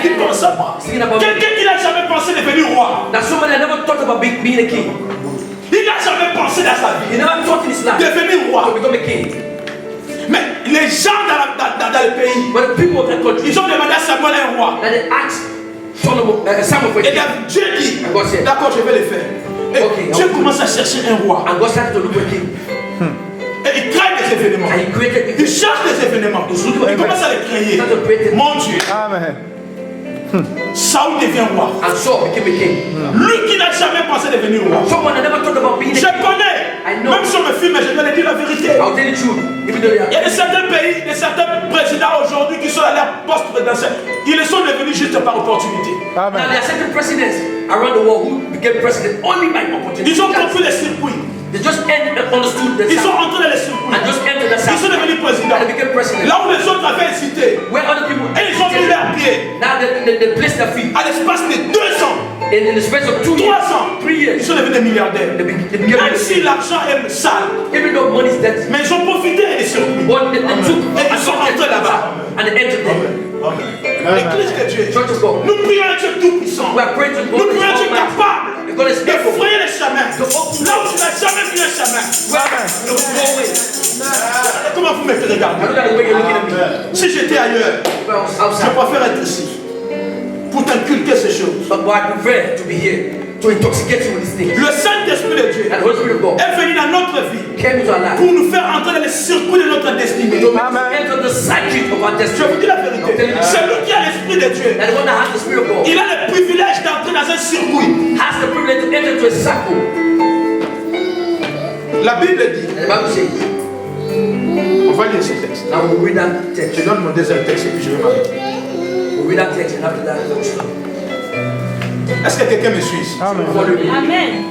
Il pense à moi. He's thinking about me. Quelqu'un qui n'a jamais pensé devenir roi. Now somebody that never thought about being a king. Il n'a jamais pensé dans sa He vie never thought in his life devenir to roi. become a king. Mais les gens dans le pays, But the people of that country, ils ont demandé à Samuel un roi. and they asked Samuel for a Et king. Dieu dit, And God said, d'accord, je vais le faire. Et Okay, Dieu okay. commence à chercher un roi. And God started to look for a king. Et il crée des événements. And he created Il cherche des événements. Il commence à les créer. Mon Dieu, Amen. Saül devient roi. And Saul became a king. Lui qui n'a jamais pensé devenir roi. Someone that never thought about being a Je king. connais. I know. Même sur mes films, je dois le dire la vérité. I'll tell you the truth. Even though they Il y a are, certains pays, certains présidents aujourd'hui qui sont à leur poste présidentiel. Ils le sont devenus juste par opportunité. now Amen. there are certain presidents around the world who became president only by opportunity. Ils ont compris les circuits. They just understood the Ils sont sound entrés dans les circuits. and just entered the Ils sound sont devenus présidents. and they became president. Là où les autres avaient hésité. Where other people Et ils ont mis leurs pieds. now they placed their feet À l'espace de 2 ans, in the space of 2 3 years, ans, 3 ils years. sont devenus des milliardaires. They became Même si l'argent est sale, even though money is dirty, mais ils ont profité des circuits. but they took Et ils sont rentrés là-bas. and they entered there. L'église de Dieu. Church of God. Nous prions un Dieu tout-puissant. We are praying to Nous God. prions un Dieu Almighty. capable And God is de able. frayer les chemins. Là où tu n'as jamais vu un chemin. No way. Comment vous me I regardez? look at the way you're looking at me. Si j'étais ailleurs, If I was je outside, préfère être ici pour t'inculquer ces choses. but I prefer to be here to intoxicate you with these things. Le Saint-Esprit de Dieu And the Holy Spirit of God est venu dans notre vie came into our life pour nous faire entrer dans les circuits de notre destinée. to Amen. enter the circuit of our Je destiny. vous dis la vérité. C'est lui qui a l'Esprit de Dieu. And the one that has the Spirit of God Il a le privilège d'entrer dans un circuit. has the privilege to enter into a circle. La Bible dit, And the Bible says, on va lire ce texte. now we'll read that text. Je donne mon deuxième texte et puis je vais m'arrêter. We'll read that text and after that we'll stop. Est-ce que quelqu'un me suit ici? Amen. Follow me. Amen.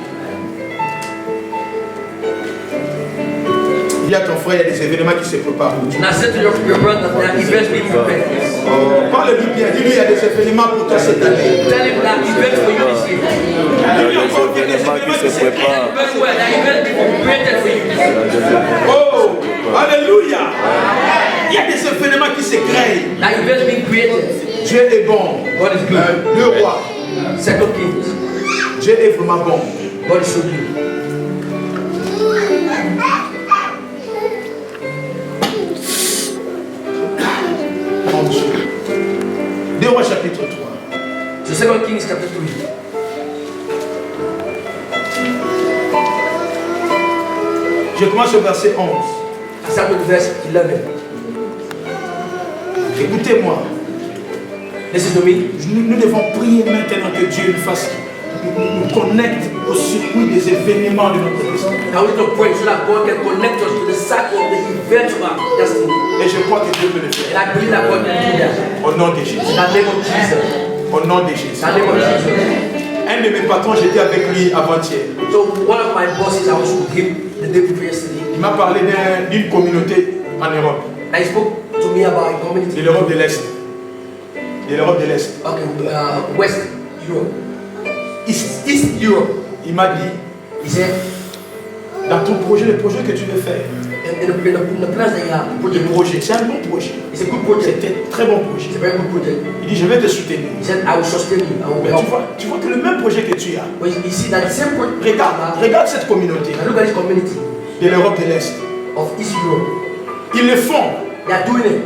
Il y a ton frère, il y a des événements qui se préparent. Now say to your brother that events being prepared. Parle-lui bien, dis-lui il y a des événements pour toi cette année. Tell him that events for you this year. Dis-lui encore qu'il y a des événements qui se Tell préparent. him very well that events being created for you. Oh, alléluia. Il y a des événements qui se créent. That events being created. Dieu est bon. God is good. Le roi. Second Kings. Dieu est vraiment bon. God is so good. Mon Dieu. 2 Rois chapitre 3. So Second Kings chapter 3. Je commence au verset 11. I start with verse 11. Écoutez-moi. Listen to me. Nous devons prier maintenant que Dieu nous fasse nous connecte au circuit des événements de notre destin. I want to pray so that God can connect us to the cycle of the events of our destiny. Et je crois que Dieu peut le And faire. I believe that God can do that. Au nom de In Jésus. the name of Jesus. Au nom de In Jésus. the name of Jesus. Un de mes patrons, j'étais avec lui avant-hier. So one of my bosses, I was with him the day before yesterday. Il m'a parlé d'une communauté en Europe, And he spoke to me about a community. de l'Europe de l'Est. De l'Europe de l'Est. Okay, West Europe. East Europe. Il m'a dit, He said, dans ton projet, le projet que tu veux faire, in the plans that you have, le projet, c'est un bon projet. it's a good project. C'était un très bon projet. It's a very good project. Il dit, je vais te soutenir. He said, I will sustain you. I will Mais help. tu vois que le même projet que tu as, But you see that same project. regarde cette communauté And look at this community de l'Europe de l'Est. of East Europe. Ils le font. They are doing it.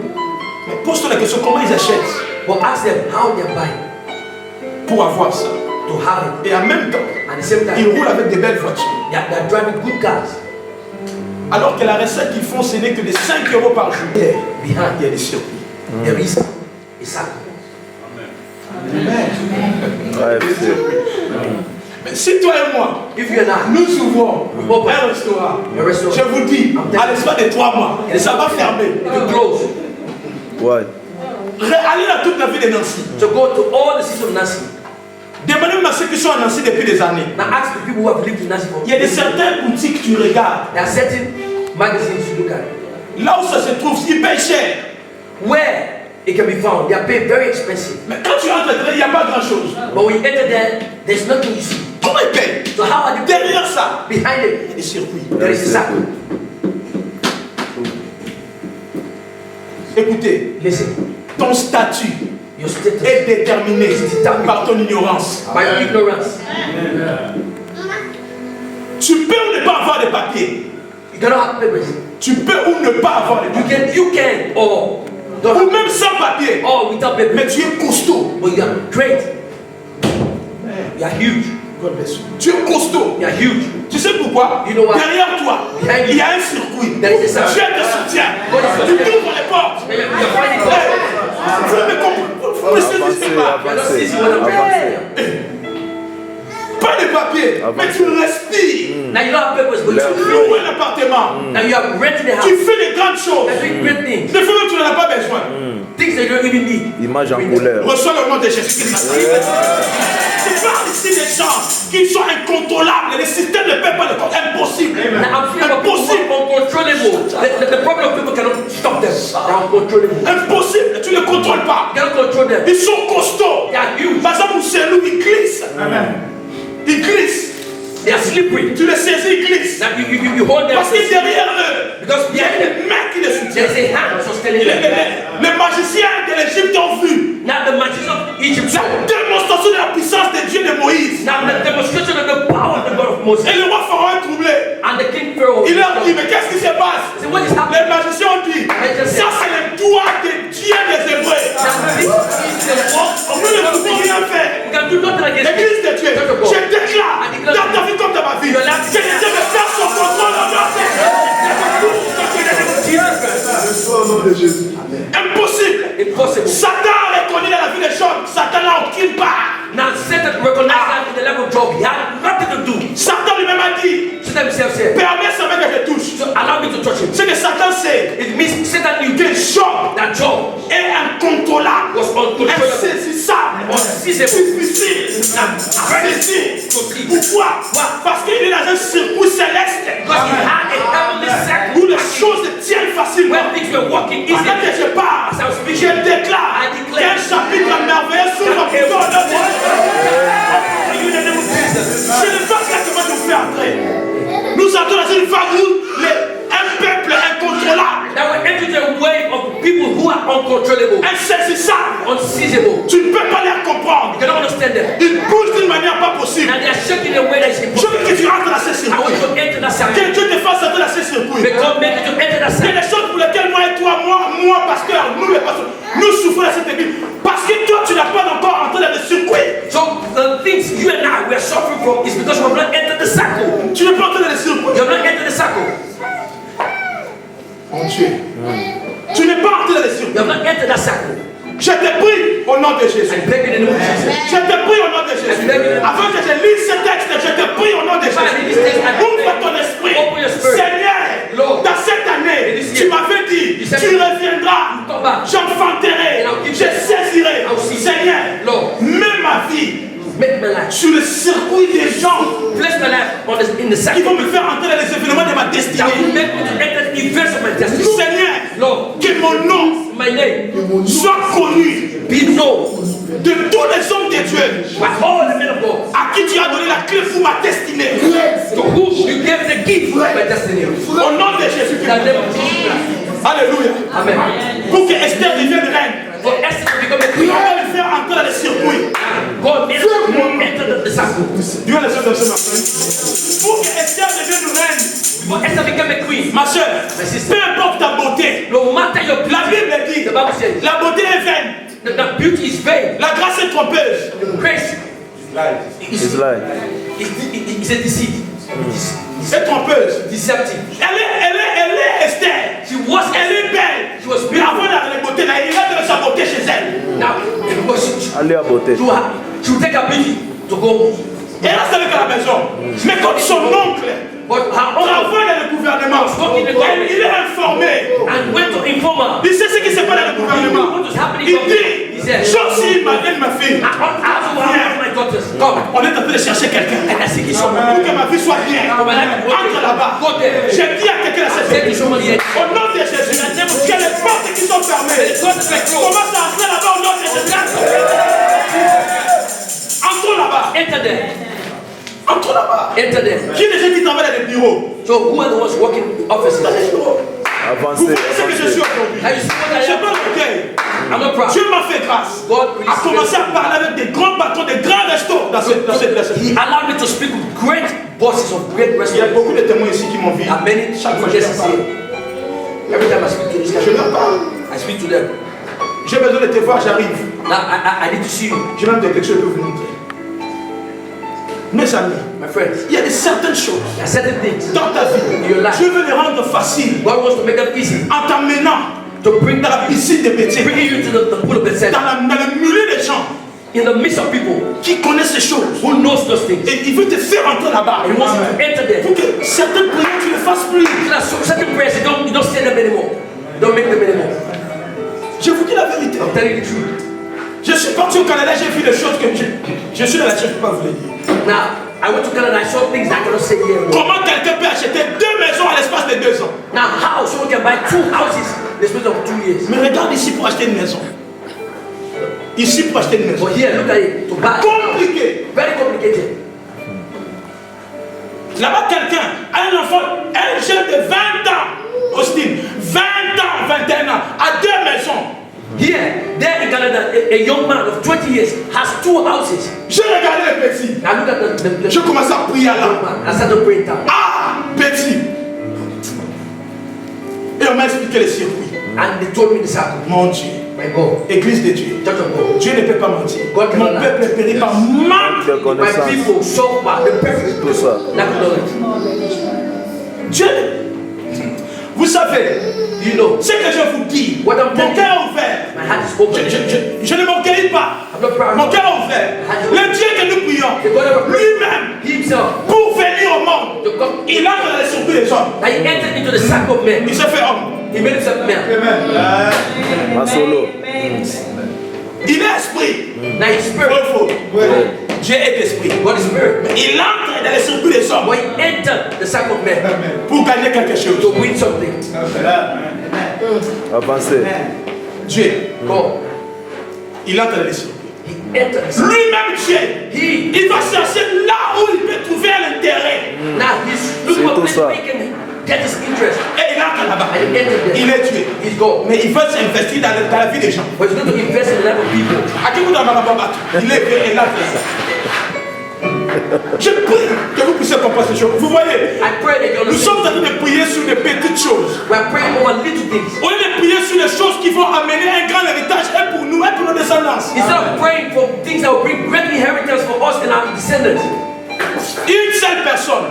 Mais pose-toi la question, comment ils achètent But ask them how they're buying pour avoir ça? to have it. Et en même temps, At the same ils time, roulent avec des belles voitures. they're driving good cars. Alors que la recette qu'ils font, ce n'est que de 5 euros par jour. Il Behind y a des surprises. there is a cycle. Mais si toi et moi, If you and I, nous ouvrons un restaurant, a restaurant, je vous dis, à l'espace de 3 mois, ça va fermer. it will close. Ouais. Allez dans toute la ville de Nancy. So go to all the cities of Nancy. Demandez même à ceux qui sont à Nancy depuis des années. Now ask the people who have lived in Nancy for Il y a des certaines boutiques que tu regardes. There are certain magazines you look at Là où ça se trouve, ils payent cher. where it can be found. They are paid very expensive. Mais quand tu entres dedans, il n'y a pas grand chose. But when you enter there, there's nothing you see. Comment ils payent? So how are they paid? Derrière ça, Behind il y it, a des circuits. there is a cycle. Écoutez, Listen, ton statut your status est déterminé par ton ignorance. by your ignorance. Tu peux ou ne pas avoir de papiers. You cannot have papers. Tu peux ou ne pas avoir de papiers. You can or don't Ou have, même sans papier. or without papers. Mais tu es costaud. But you are great. You are huge. God bless you. Tu es costaud. You are huge. Tu sais pourquoi? You know what? Derrière toi, Behind il y a un circuit. There is a Tu circuit. as des soutiens. God is Tu ouvres les portes. You are finding Hey, God. vous me comprenez? Vous ne saisissez pas. You are not seeing what I'm saying. Pas de papier, mais tu respires. Now you don't have papers, but Tu you loues un appartement. now you are renting a Tu house. fais des grandes choses. You're doing great things. Des fois même tu n'en as pas besoin. Things that you don't even need. Image en couleur. Reçois le nom de Jésus-Christ. Je parle ici des gens qui sont incontrôlables. Les systèmes ne peuvent pas le contrôler. Impossible. Now I'm speaking about people who Impossible. are uncontrollable. The problem of people cannot stop them. They're uncontrollable. Impossible. Tu ne les contrôles pas. You cannot control them. Ils sont costauds. They are huge. Par exemple, Moussélou, il glisse. Il glisse. They are slippery. Tu les saisis, ils glissent. Now you hold them. Parce que derrière eux, Because il y a behind them, des mains qui les soutiennent. there's a hand sustaining Les, them. les magiciens de l'Égypte ont vu Now the magicians of Egypt la saw. démonstration de la puissance de Dieu de Moïse. Now the demonstration of the power of the God of Moses. Et le roi Pharaon est troublé. And the king Pharaoh. Il leur dit, mais qu'est-ce qui se passe? So what is happening? Les magiciens ont dit, ça c'est le doigt de Dieu des Hébreux. Now this is the work of Nous ne the pouvons rien faire. You can do nothing against L'église de Dieu, Church of God. je déclare, dans ta vie comme dans ma vie, que Dieu me faire son contrôle en notre Impossible. Impossible. Satan a reconnu dans la vie des gens, Satan n'a aucune part. Now Satan recognized that in the level of Job. He had nothing to do. Satan lui-même a dit, Satan himself said, permets seulement que je touche. so allow me to touch him. Ce que Satan sait, It means Satan knew que Job that Job est incontrôlable, was uncontrollable, insaisissable, unseizable, difficile à saisir. Pourquoi? Parce qu'il est dans un circuit céleste because he had a heavenly sacrifice où les choses tiennent facilement. where things were working Pendant que easily. je parle, je déclare qu'un chapitre merveilleux s'ouvre pour toi. Je ne veux pas exactement nous faire entrer. Nous entrons dans une phase où un peuple incontrôlable, Now we're entering a wave of people who are uncontrollable, insaisissable. unseizable. Tu ne peux pas les comprendre. You cannot understand them. Ils bougent d'une manière pas possible. Now they are shaking in a way that is Je veux impossible. que tu rentres dans ces I want you circuits. to enter that Que circle. Dieu te fasse entrer dans ces circuits. May God make you to enter that Il y a circle. des choses pour lesquelles moi et toi, moi, pasteur, nous les pasteurs, nous souffrons dans cette église. Parce que toi, tu n'as pas encore entré dans le circuit. So the things you and I we are suffering from is because we have not entered the circle. Tu n'es pas entré dans le circuit. You have not entered the circle. Mon Dieu. Tu n'es pas entré dans le circuit. You have not entered that circle. Je te prie au au nom de Jésus. I beg you in the name of Jesus. Je te prie au nom de Jésus. Avant que je lise ce texte, je te prie au nom de Jésus. Ouvre ton esprit. Seigneur, dans cette année, tu m'avais dit, tu reviendras, j'enfanterai, je saisirai. Seigneur, mets ma vie sur le circuit des gens qui vont me faire entrer dans les événements de ma destinée. Seigneur, que mon nom soit connu de tous les hommes de Dieu à qui tu as donné la clé pour ma destinée. Au nom de Jésus. Alléluia. Amen. Pour que Esther devienne reine. For Esther to become a Il queen, va le faire entrer dans le circuit. God made her enter the circle. Dieu le fait de ce matin. Pour que Esther devienne reine. For Esther become a queen, Ma soeur, peu importe ta beauté, no matter your la beauty, Bible dit, the Bible says, la beauté est vaine. the beauty is vain. La grâce est trompeuse. The grace It's life. is a deceit. C'est trompeuse. Deceptive. Elle est Esther. Elle est belle. She was Mais beautiful. avant d'aller beauté, il a de sa beauté chez elle. Now, Allez à beauté. she will take her beauty to go. Et elle reste avec à la maison. Mais quand son oncle But her uncle travaille dans le gouvernement, il est informé. and went to inform her. Il sait ce qui se passe dans le gouvernement. Il dit, Josie, ma fille, on est en train de chercher quelqu'un pour que ma vie soit bien. Entre là-bas. J'ai dit à quelqu'un à cette église, au nom de Jésus, que les portes qui sont fermées commencent à entrer là-bas au nom de Jésus. Entrons là-bas. Enter there. Entrons là-bas. Enter there. Qui est les gens qui travaillent dans les bureaux? So who are the ones working in offices? Vous Avancez, voyez ce que je suis avancez. aujourd'hui. Now you see what I Je am? peux l'orgueil. I'm not proud. Dieu m'a fait grâce God à commencer à parler avec des grands patrons, des grands restos dans cette He allowed me to speak with great bosses of great Il y a restaurants. beaucoup de témoins ici qui m'ont vu. And many Chaque fois que je guests parle, say, every time I speak to this je guy, leur parle. I speak to them. J'ai besoin de te voir, j'arrive. Now I need to see you, J'ai même quelque chose que vous montrer. Mes amis, my friends. il y a certaines choses There are certain things dans ta vie. in your life. Dieu veut les rendre faciles God wants to make them easy, en t'amenant to bring dans la that, piscine de métier, bringing you to the pool of Bethesda, dans le milieu des gens in the midst of people qui connaissent ces choses. who knows those things. Et il veut te faire entrer là-bas. He wants you to enter there. Pour que certaines prières tu ne fasses plus. There are certain prayers you don't say them anymore. You don't make them anymore. Je vous dis la vérité. I'm telling you the truth. Je suis parti au Canada, j'ai vu des choses que je suis dans la church, je ne peux pas vous les dire. Now I went to Canada. I saw things that I cannot say here. Comment quelqu'un peut acheter 2 maisons à l'espace de 2 ans? Now how someone can buy 2 houses in the space of 2 years? Mais regarde ici pour acheter une maison. Ici pour acheter une maison. But here, look at it. To buy, Compliqué. very complicated. Là-bas, quelqu'un a un enfant, un jeune de 20 ans, Austin, 20 ans, 21 ans, a 2 maisons. Here, there in Canada, a young man of 20 years has 2 houses. J'ai regardé le petit. Now look at the Je commence à prier young là. man. I started praying down. Ah, petit. Et on m'a expliqué les circuits. And they told me the circle. Mon Dieu, My God, Église de Dieu. Church of God. Dieu ne peut pas mentir. God cannot Mon lie. peuple est péri par manque. De My connaissance. people suffer the perfect Tout ça. lack of knowledge. Dieu, vous savez, You know, ce que je vous dis, What I'm mon telling cœur est ouvert. my heart is open. Je ne m'orgueille pas. I'm not proud. Mon cœur est ouvert. Le Dieu que nous prions, The God of lui-même, He himself, pour venir au monde, to come, il entre dans les circuits des hommes. that he entered into the circle of men. Il se fait homme. He made himself man. En solo. Il est esprit. Now he's Vrai spirit. ou faux? Dieu est esprit. God is spirit. Il entre dans les circuits des hommes When he entered the circle of men pour gagner quelque chose. to win something, Avancez. Dieu, God, il entre dans les circuits. he entered the circle. Lui-même Dieu, He, il va chercher là où il peut trouver l'intérêt. now he's looking for a place where he can get his interest. Et il entre là-bas. And he entered there. Il est Dieu. He's God. Mais il veut s'investir dans la vie des gens. But he's going to invest in the life of people. À qui vous donne la bombe? Il est Dieu et là. Je prie que vous puissiez comprendre ces choses. Vous voyez, I pray that you nous sommes en understand. train de prier sur des petites choses. We are praying over little things. Au lieu de prier sur les choses qui vont amener un grand héritage et pour nous et pour nos descendants. Instead of praying for things that will bring great inheritance for us and our descendants, Une seule personne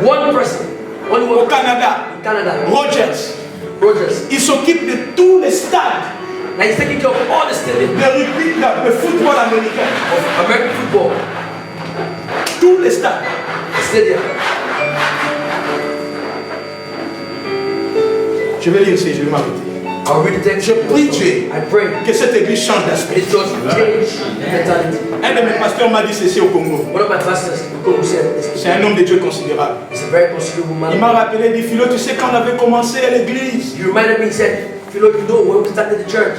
one person, only au one person Canada, in Canada, Rogers, Rogers, il s'occupe de tous les stades Now he's taking care of all the stadiums le rugby, le football américain, of American football, tous les stades. the stadium. Je vais lire ici, je vais m'arrêter. I'll read the text. Je prie Dieu I pray que cette église change d'aspect. it just change mentality. Un de mes pasteurs m'a dit ceci au Congo. One of my pastors, Koku said, C'est un homme de Dieu considérable. it's a very considerable Il man. m'a rappelé, il dit, Philo, tu sais quand on avait commencé à l'église. He reminded me, he said, Philo, you know when we started the church?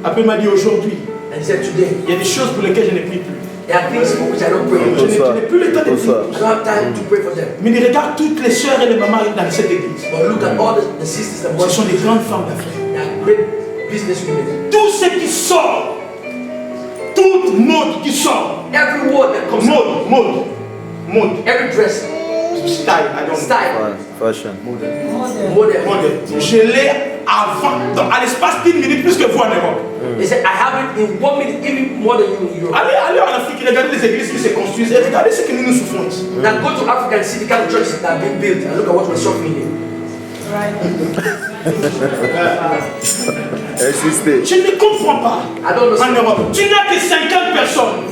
Après, il m'a dit, aujourd'hui, And he said, today, il y a des choses pour lesquelles je ne prie plus. there are things for which I don't pray. Je n'ai plus le temps de Pour ça. prier. I don't have time to pray for them. Mais il regarde toutes les sœurs et les mamans dans cette église. But look at all the sisters and Ce brothers. sont des grandes femmes d'affaires. They are great business women. Tout ce qui sort, toute mode qui sort, Every word that comes out, mode, every dress, style, I don't know. style, Ouais, fashion. model. Mode. Je l'ai avant, donc à l'espace d'une minute plus que vous en Europe. They said, I have it in 1 minute, even more than you in Europe. Allez en Afrique, regardez les églises qui se construisent et regardez ce que nous souffrons ici. Now go to Africa and see the kind of churches that are being built and look at what we're suffering here. Insister. Je ne comprends pas. I don't En know. Europe, tu n'as que 50 personnes.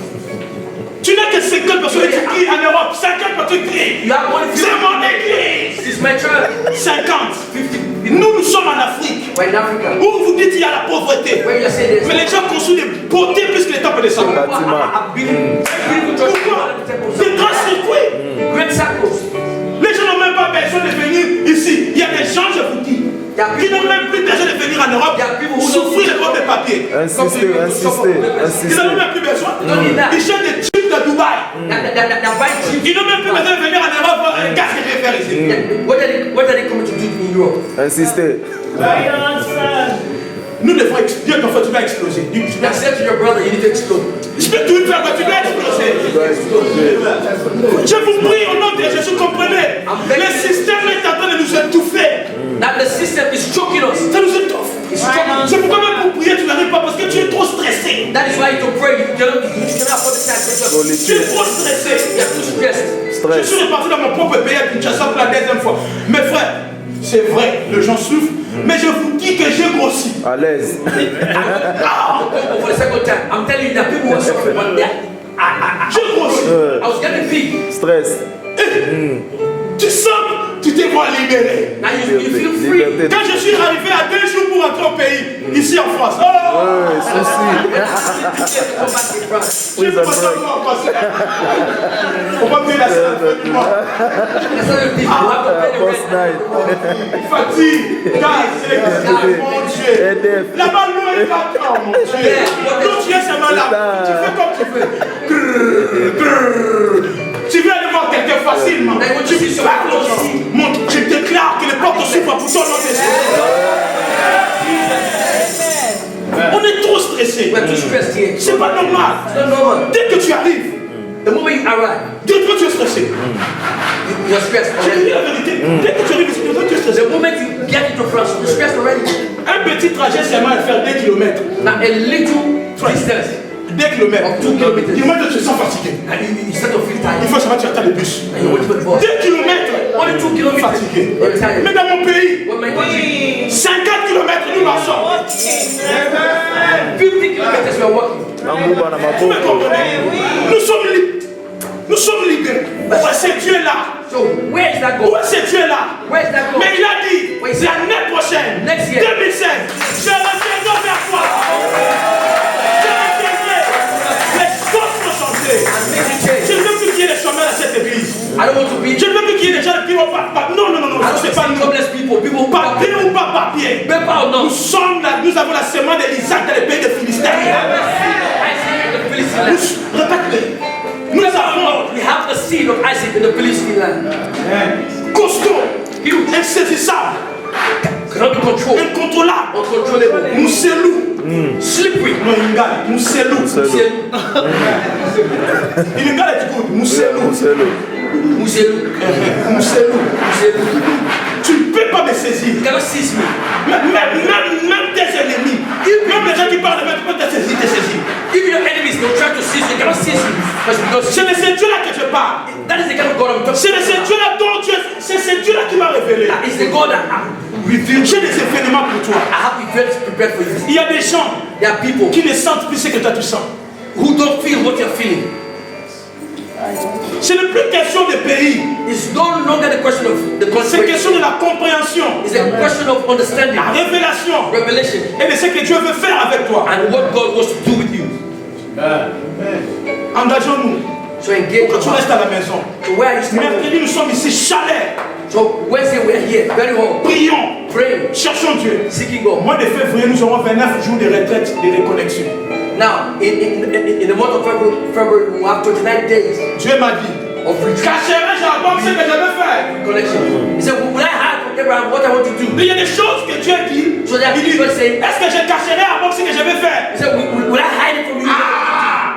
Tu n'as que 50 personnes et tu cries en Europe. 50 personnes tu cries. You have only C'est 50. mon église. It's my church. 50. 50 Nous sommes en Afrique. We're in Africa. Où vous dites qu'il y a la pauvreté. Where you say Mais this. les gens construisent des beautés plus que les temples de Salomon. I'm building beautiful churches. Pourquoi? Des grands circuits. Great circles. Les gens n'ont même pas besoin de venir ici. Il y a des gens, je vous dis, qui n'ont même plus besoin de venir en Europe souffrir les problèmes de papier. Insister, insister, Ils insister. n'ont même plus besoin. Ils cherchent des types de Dubaï. They're buying cheap. Ils n'ont même plus besoin de venir en Europe. Qu'est-ce que je vais faire ici? What are they coming to do in Europe? Insister. Nous devons Dieu ton frère, tu vas exploser. Tu Now vas- say to your brother, you need to explode. Je peux tout faire, mais tu vas exploser. Je vous prie au nom de Jésus, comprenez. Le système est en train de nous étouffer. Now the system is choking us. Ça nous étouffe. It's choking us. C'est pourquoi même pour prier, tu n'arrives pas parce que tu es trop stressé. That is why you don't pray. You cannot afford the time. Tu es Solitude. trop stressé. You are too stressed. Je Stress. suis reparti dans mon propre pays à Kinshasa pour la deuxième fois. Mes frères, c'est vrai, les gens souffrent, mais je vous dis que j'ai grossi. À l'aise. For the second time, I'm telling you that people were suffering one day. J'ai grossi. I was getting big. Stress. Tu sens, tu te vois libéré. Now you feel free. Liberté. Quand je suis arrivé à 2 jours pour rentrer au pays, ici en France, oh, Ouais, souci. Come back in France. je ne peux pas savoir encore ça. On va payer la salle du mois. That's not the thing. You have to pay the Boss rent. night. Fatigue, gaz, mon Dieu. EDF. Là-bas, l'eau est là-dedans, mon Dieu. L'eau, tu es seulement là. Tu fais comme tu veux. Grrr, grrr. Tu veux aller voir quelqu'un facilement. Tu parles aux gens. Je déclare que les portes s'ouvrent pour ton nom de Jésus. On est trop stressé. We're too stressed here. It's C'est pas normal. not normal. Dès que tu arrives, The moment you arrive, dès que tu es stressé. you're stressed Je te dis already. la vérité. Dès que tu arrives ici, tu es stressé. The moment you get into France, you're stressed already. Un petit trajet, c'est mal faire 2 km. Now a little distance, 2 km. Of 2 kilomètres. Kilomètres, tu te sens fatigué. and you start to feel Il tired. faut savoir que tu attends le bus. And you wait for the bus. 2 km. Only 2 kilometers. Fatigué. You're tired. Mais dans mon pays, When my country, 50 km, nous marchons. 50 kilometers we are walking. Nambuba na Vous me maboko. comprenez? Nous sommes libres. Nous sommes libérés. Où est-ce que Dieu est là? So where is that Où go? est-ce que Dieu est là? Where is that go? Mais il a dit, l'année prochaine, Next year. 2016, je reviendrai vers toi. Je reviendrai. Les choses vont changer. And make it Je change. ne veux plus qu'il y ait des chômeurs dans cette église. I don't want to be. Je ne veux plus qu'il y ait des gens qui vont pas. Non, non, non, non, I don't c'est want pas to see nous. jobless people. People who Papier ou pas papier. paper or Nous not. sommes là, nous avons la semence de l'Isaac dans les pays de Philistins. Répète-le. Nous avons We have the seed of Isaac in the Philistine land. costaud, insaisissable, Cannot be controlled. incontrôlable, Uncontrollable. mousselou. Slippery. Non, Ingala, mousselou. Ingala est good, mousselou. Muselo. Muselou. Mousselou. Muselou. Tu ne peux pas me saisir. You cannot seize me. Même tes ennemis, même les gens qui parlent de moi, tu peux te saisir, te saisir. Even your enemies, they'll try to seize you. They cannot seize you. Because C'est de ce Dieu-là que je parle. that is the kind of God I'm talking C'est de ce about. Dieu-là dont Dieu, c'est ce Dieu-là qui m'a révélé. That is the God that revealed. J'ai des événements pour toi. I have events prepared for you. Il y a des gens There are people qui ne sentent plus ce que toi tu sens. who don't feel what you're feeling. Ce n'est plus question de pays. It's no longer the question of the C'est consequence. question de la compréhension, It's a question of understanding, la révélation revelation, et de ce que Dieu veut faire avec toi. and what God wants to do with you. Engageons-nous. So engage Quand your tu restes heart. à la maison. So where are you standing? Mercredi, nous sommes ici, chalet. So Wednesday we are here, very well, Prions. praying, Cherchons Dieu. seeking Au God. mois de février, nous aurons 29 jours de retraite de reconnexion. Now, in the month of February, we will have 29 days Dieu m'a dit, of retreat cacherai Jacob ce que je vais faire. connection. He said, will I hide from Abraham what I want to do? Mais il y a des choses que Dieu dit. So there are Il dit, people saying, est-ce que je cacherai à Jacob ce que je vais faire? he said, will I hide it from you?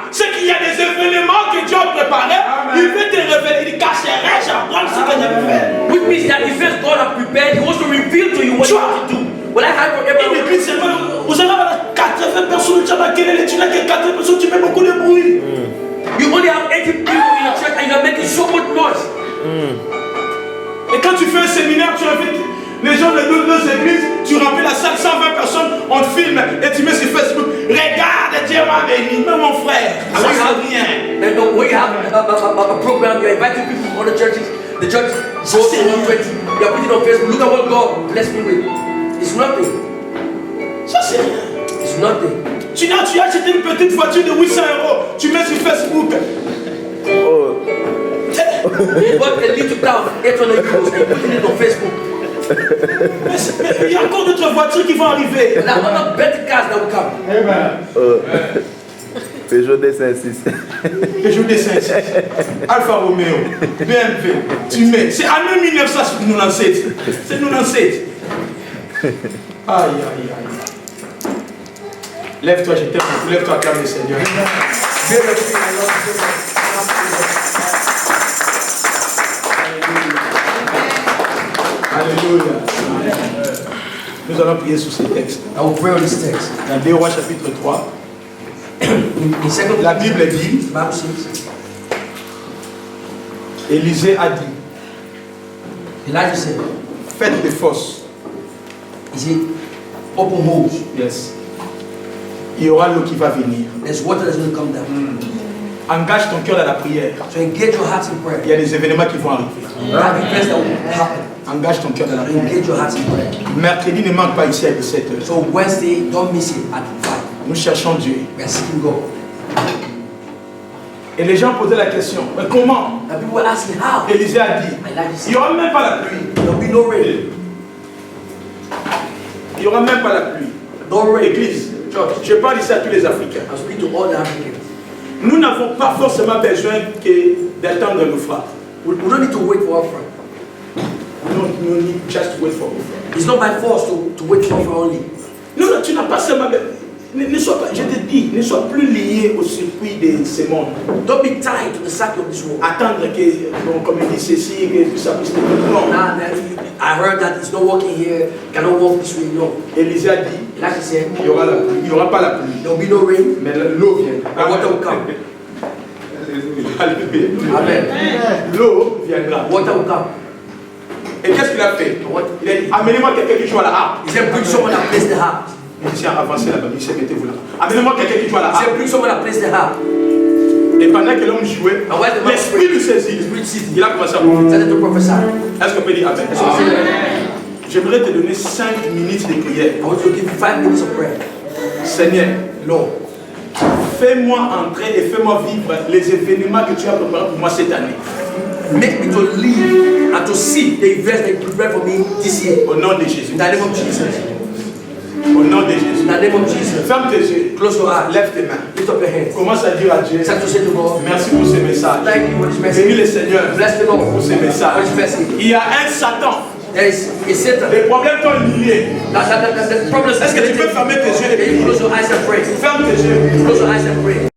C'est qu'il y a des événements que Dieu a préparés. Il veut te révéler. Il dit, cacherai Jacob ce que je vais faire. Which means that if first God has prepared, He wants to reveal to you what you want to do. Will I hide from Et Abraham? l'église, c'est pas. Vous avez 80 personnes, tu as quelle est l'étude, 80 personnes, tu fais beaucoup de bruit. You only have 80 people in your church and you're making so much noise. Et quand tu fais un séminaire, tu invites les gens de deux églises, tu remplis la salle, 120 personnes, on te filme et tu mets sur Facebook. Regarde, Dieu m'a béni. Mais mon frère, ça c'est rien. And when you have a program, you're inviting people from other churches, the church goes to 120. You're putting it on Facebook, look at what God blessed me with. It's nothing. Ça c'est rien. It's nothing. Tu as acheté une petite voiture de 800 €, tu mets sur Facebook. Oh. You bought a little car of 800 euros and putting it on Facebook. Mais il y a encore d'autres voitures qui vont arriver. And there are other better cars that will come. Peugeot 206. Peugeot D5, Alfa Romeo, BMW, tu mets. C'est année 1997. C'est 97. Aïe, aïe, aïe. Lève-toi, je t'aime. Lève-toi, acclame le Seigneur. Alléluia. Nous allons prier sur ces textes. I will pray on this text. Dans 2 Rois chapitre 3, In second, la Bible dit, the Bible says, Élisée a dit, Elijah said, faites des fosses. he said, open holes. Yes. Il y aura l'eau qui va venir. There's water that's going to come down. Engage ton cœur dans la prière. So engage your hearts in Il prayer. y a des événements qui vont arriver. There are events that will happen. Engage ton cœur dans la prière. Engage your hearts in prayer. Mercredi ne manque pas ici à 17h. So Wednesday, don't miss it at 5. Nous cherchons Dieu. We are seeking God. Et les gens posaient la question, mais comment? And people were asking how. Élisée a dit, Elijah il said, n'y aura même pas la pluie. there will be no rain. Il n'y aura même pas la pluie. No rain. Église, je parle ici à tous les Africains. I speak to all the Africans. Nous n'avons pas forcément besoin d'attendre nos frères. We don't need to wait for offering. No need just to wait for offering. It's not by force to wait for offering only. Non, non, tu n'as pas seulement besoin. Ne sois pas, je te dis, ne sois plus lié au circuit de ce monde. Don't be tied to the cycle of this world. Attendre que, bon, comme il dit ceci, que tout ça puisse te non. Nah, I heard that it's not working here, cannot work this way. No. Élisée a dit, Elijah said, il y aura la pluie. Il n'y aura pas la pluie. there will be no rain, Mais l'eau viendra. but water will come. Alléluia. Amen. L'eau viendra. Water will come. Et qu'est-ce qu'il a fait? Il a dit, amenez-moi quelqu'un qui joue à la harpe. He said, bring someone that plays the harp. Musicien, avancez là-bas, musicien, mettez-vous là. Amenez-moi quelqu'un qui joue à la He said, harpe. bring someone that plays the harp. Et pendant que l'homme jouait, And while the man l'esprit lui prayed, saisit. the spirit seized him. Il a commencé à prophétiser. Started to prophesy. Est-ce qu'on peut dire Amen? J'aimerais te donner 5 minutes de prière. I want to give you 5 minutes of prayer. Seigneur, Lord, fais-moi entrer et fais-moi vivre les événements que tu as préparés pour moi cette année. make me to live and to see the events that you prepared for me this year. Au nom de Jésus. In the name of Jesus. Au nom de Jésus. In the name of Jesus. Ferme tes yeux. Close your eyes. Lève tes mains. Lift up your hands. Commence à dire à Dieu. Start to say to God, Merci pour ce message. thank you for this Bénis message. le Seigneur Bless the Lord pour ce for message. this message. Il y a un Satan. There is a Satan. Les problèmes t'ont lié. The problem is, Est-ce que tu peux fermer tes yeux et can you prier? close your eyes and pray? Ferme tes yeux. Close your eyes and pray.